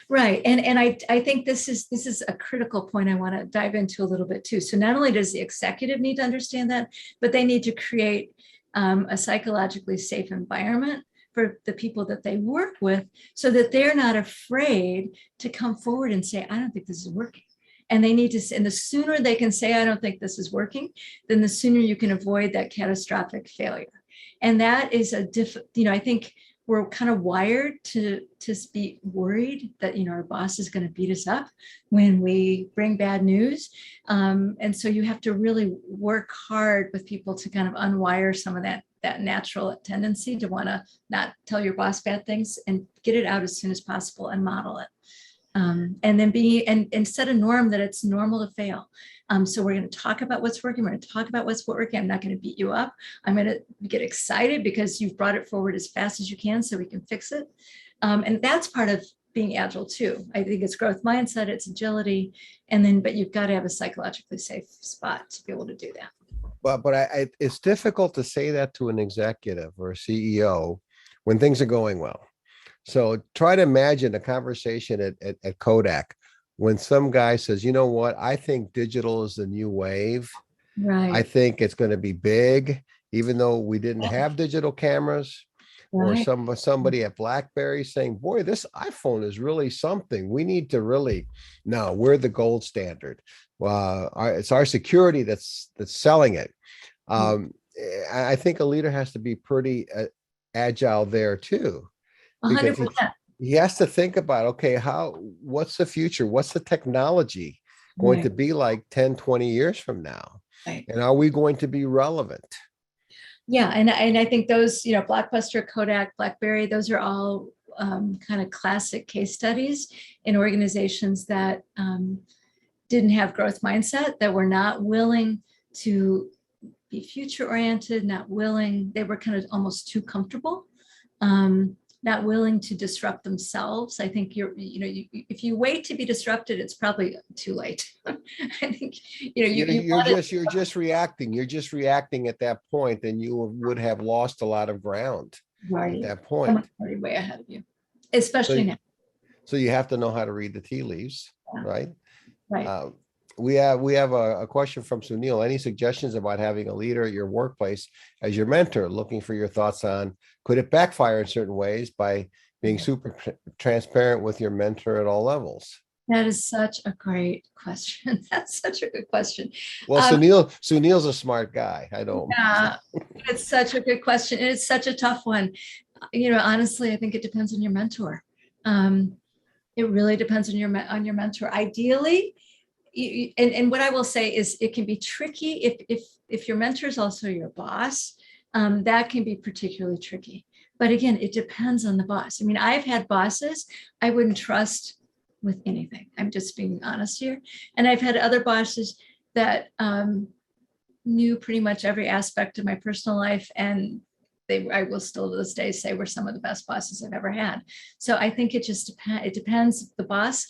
Right. And I think this is a critical point I want to dive into a little bit too. So not only does the executive need to understand that, but they need to create a psychologically safe environment for the people that they work with so that they're not afraid to come forward and say, I don't think this is working. And they need to, and the sooner they can say, I don't think this is working, then the sooner you can avoid that catastrophic failure. And that is I think we're kind of wired to be worried that, our boss is going to beat us up when we bring bad news. And so you have to really work hard with people to kind of unwire some of that natural tendency to want to not tell your boss bad things and get it out as soon as possible and model it. And then and set a norm that it's normal to fail. So we're going to talk about what's working. We're going to talk about what's working. I'm not going to beat you up. I'm going to get excited because you've brought it forward as fast as you can so we can fix it. And that's part of being agile too. I think it's growth mindset, it's agility, but you've got to have a psychologically safe spot to be able to do that. But it's difficult to say that to an executive or a CEO when things are going well. So try to imagine a conversation at Kodak when some guy says, you know what, I think digital is the new wave. Right. I think it's going to be big, even though we didn't have digital cameras. Right. Or somebody at BlackBerry saying, boy, this iPhone is really something. We need to really, no, we're the gold standard. It's our security that's selling it. I think a leader has to be pretty agile there too. 100%. He has to think about, okay, what's the future? What's the technology going to be like 10, 20 years from now? Right. And are we going to be relevant? Yeah. And I think those, Blockbuster, Kodak, BlackBerry, those are all kind of classic case studies in organizations that didn't have growth mindset, that were not willing to be future oriented, they were kind of almost too comfortable. Not willing to disrupt themselves. I think if you wait to be disrupted, it's probably too late. I think you're just reacting. You're just reacting at that point, and you would have lost a lot of ground at that point. I'm already way ahead of you, especially now. So you have to know how to read the tea leaves, right? Right. We have a question from Sunil. Any suggestions about having a leader at your workplace as your mentor? Looking for your thoughts on, could it backfire in certain ways by being super transparent with your mentor at all levels? That is such a great question. That's such a good question. Well, Sunil's a smart guy. I know. Yeah, it's such a good question. And it's such a tough one. Honestly, I think it depends on your mentor. It really depends on your mentor. Ideally, and what I will say is it can be tricky if your mentor is also your boss. That can be particularly tricky. But again, it depends on the boss. I mean, I've had bosses I wouldn't trust with anything. I'm just being honest here. And I've had other bosses that knew pretty much every aspect of my personal life and I will still to this day say we're some of the best bosses I've ever had. So I think it just depends. It depends. The boss,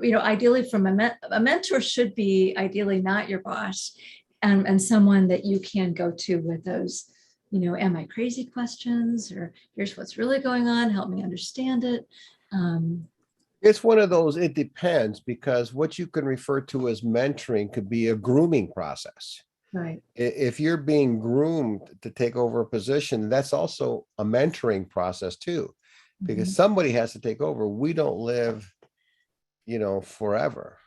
ideally from a mentor should be ideally not your boss, and someone that you can go to with those, am I crazy questions, or here's what's really going on, help me understand it. It's one of those, it depends, because what you can refer to as mentoring could be a grooming process. Right. If you're being groomed to take over a position, that's also a mentoring process too, because somebody has to take over. We don't live, forever.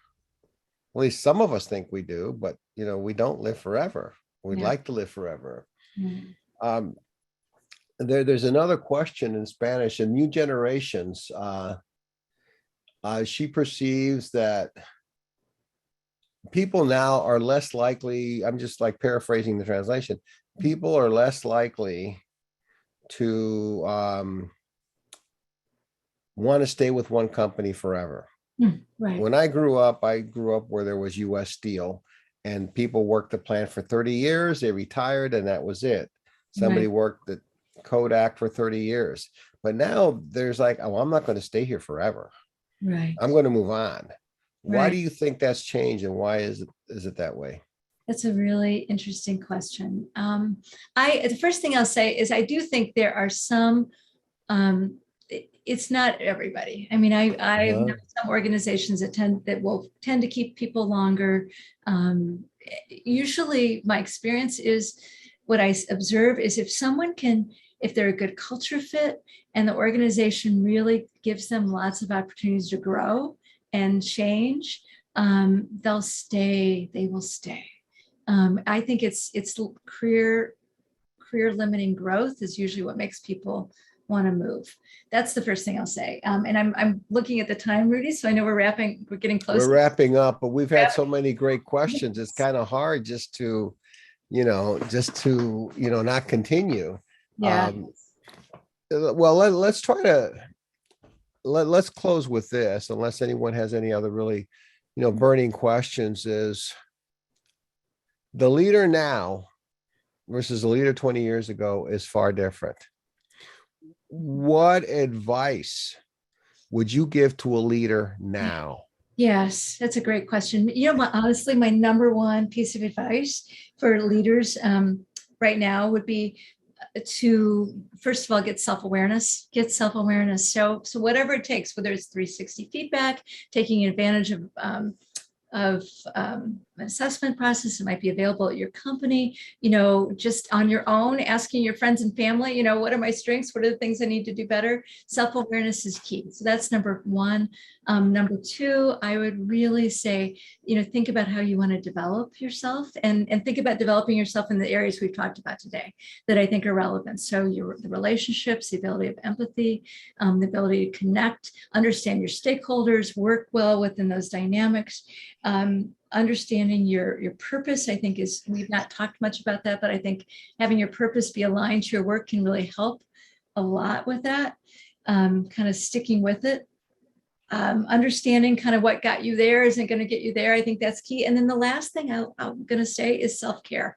At least some of us think we do, but we don't live forever. We'd like to live forever. There's another question in Spanish, and new generations. She perceives that people now are less likely, I'm just like paraphrasing the translation, people are less likely to want to stay with one company forever. Right. When I grew up where there was US Steel, and people worked the plant for 30 years, they retired, and that was it. Somebody worked at Kodak for 30 years. But now there's like, oh, I'm not going to stay here forever. Right. I'm going to move on. Why do you think that's changed, and why is it that way? That's a really interesting question. The first thing I'll say is I do think there are some, it's not everybody. I mean, I know some organizations that will tend to keep people longer. Usually my experience is, what I observe is if they're a good culture fit and the organization really gives them lots of opportunities to grow and change, they'll stay, they will stay. I think it's career limiting growth is usually what makes people want to move. That's the first thing I'll say. And I'm looking at the time, Rudy, so I know we're getting close. We're wrapping up, but we've had so many great questions. It's kind of hard just to not continue. Yeah. Well, let's try to let's close with this, unless anyone has any other really, burning questions. Is the leader now versus the leader 20 years ago is far different. What advice would you give to a leader now? Yes, that's a great question. Honestly, my number one piece of advice for leaders right now would be to, first of all, get self-awareness. So whatever it takes, whether it's 360 feedback, taking advantage of an assessment process, it might be available at your company, just on your own, asking your friends and family, what are my strengths? What are the things I need to do better? Self-awareness is key. So that's number one. Number two, I would really say, think about how you want to develop yourself, and think about developing yourself in the areas we've talked about today that I think are relevant. So the relationships, the ability of empathy, the ability to connect, understand your stakeholders, work well within those dynamics. Understanding your purpose, I think we've not talked much about that, but I think having your purpose be aligned to your work can really help a lot with that. Kind of sticking with it. Understanding kind of what got you there isn't going to get you there. I think that's key. And then the last thing I'm going to say is self-care.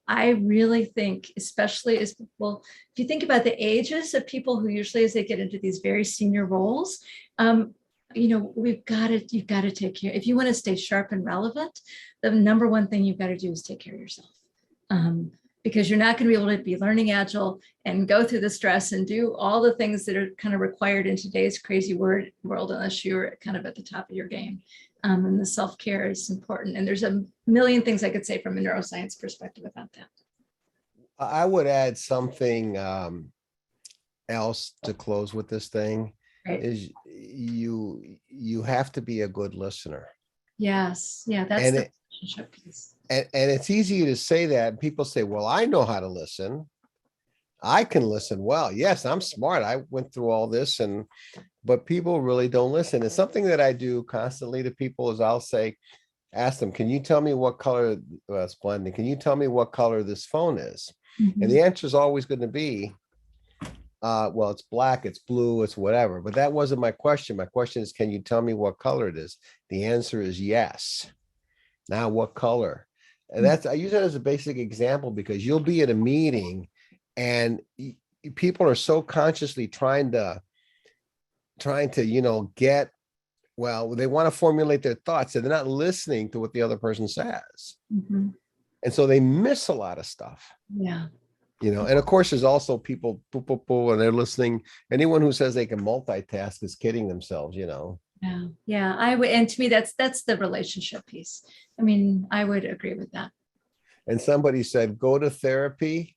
I really think, especially as people, if you think about the ages of people who usually, as they get into these very senior roles, you've got to take care. If you want to stay sharp and relevant, the number one thing you've got to do is take care of yourself. Because you're not going to be able to be learning agile and go through the stress and do all the things that are kind of required in today's crazy world unless you're kind of at the top of your game. And the self-care is important. And there's a million things I could say from a neuroscience perspective about that. I would add something else to close with this thing. Right. Is you have to be a good listener. Yes. Yeah, that's the relationship piece. And it's easy to say that. People say, well, I know how to listen. I can listen well. Yes, I'm smart. I went through all this, but people really don't listen. And something that I do constantly to people is I'll ask them, can you tell me what color, Splendid, can you tell me what color this phone is? Mm-hmm. And the answer is always going to be, well, it's black, it's blue, it's whatever. But that wasn't my question. My question is, can you tell me what color it is? The answer is yes. Now, what color? And I use that as a basic example because you'll be at a meeting and people are so consciously trying to, get, well, they want to formulate their thoughts and they're not listening to what the other person says. Mhm. And so they miss a lot of stuff. Yeah. And of course, there's also people, and they're listening. Anyone who says they can multitask is kidding themselves, Yeah. Yeah. I would, and to me, that's the relationship piece. I mean, I would agree with that. And somebody said, go to therapy,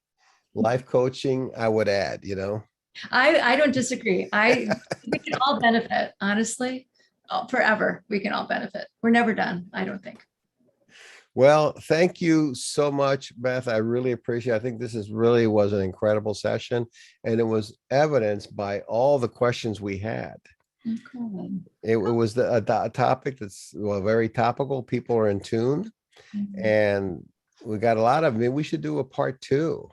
life coaching, I would add, I don't disagree. We can all benefit, honestly. Forever, we can all benefit. We're never done, I don't think. Well, thank you so much, Beth. I really appreciate it. I think this really was an incredible session, and it was evidenced by all the questions we had. Okay. It was a topic that's very topical. People are in tune, and we got a lot of. I mean, we should do a part 2.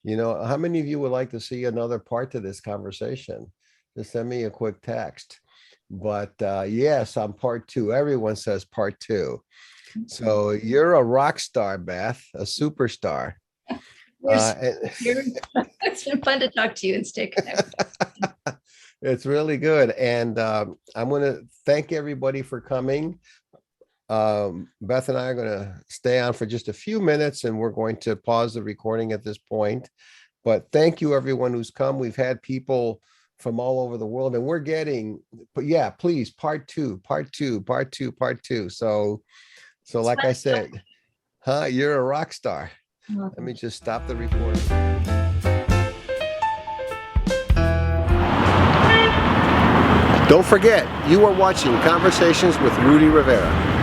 How many of you would like to see another part to this conversation? Just send me a quick text. But yes, on part 2. Everyone says part 2. So you're a rock star, Beth, a superstar. It's been fun to talk to you and stay connected. It's really good. And I'm going to thank everybody for coming. Beth and I are going to stay on for just a few minutes, and we're going to pause the recording at this point. But thank you, everyone who's come. We've had people from all over the world, and we're getting, but yeah, please, part 2. So like I said, you're a rock star. Let me just stop the recording. Don't forget, you are watching Conversations with Rudy Rivera.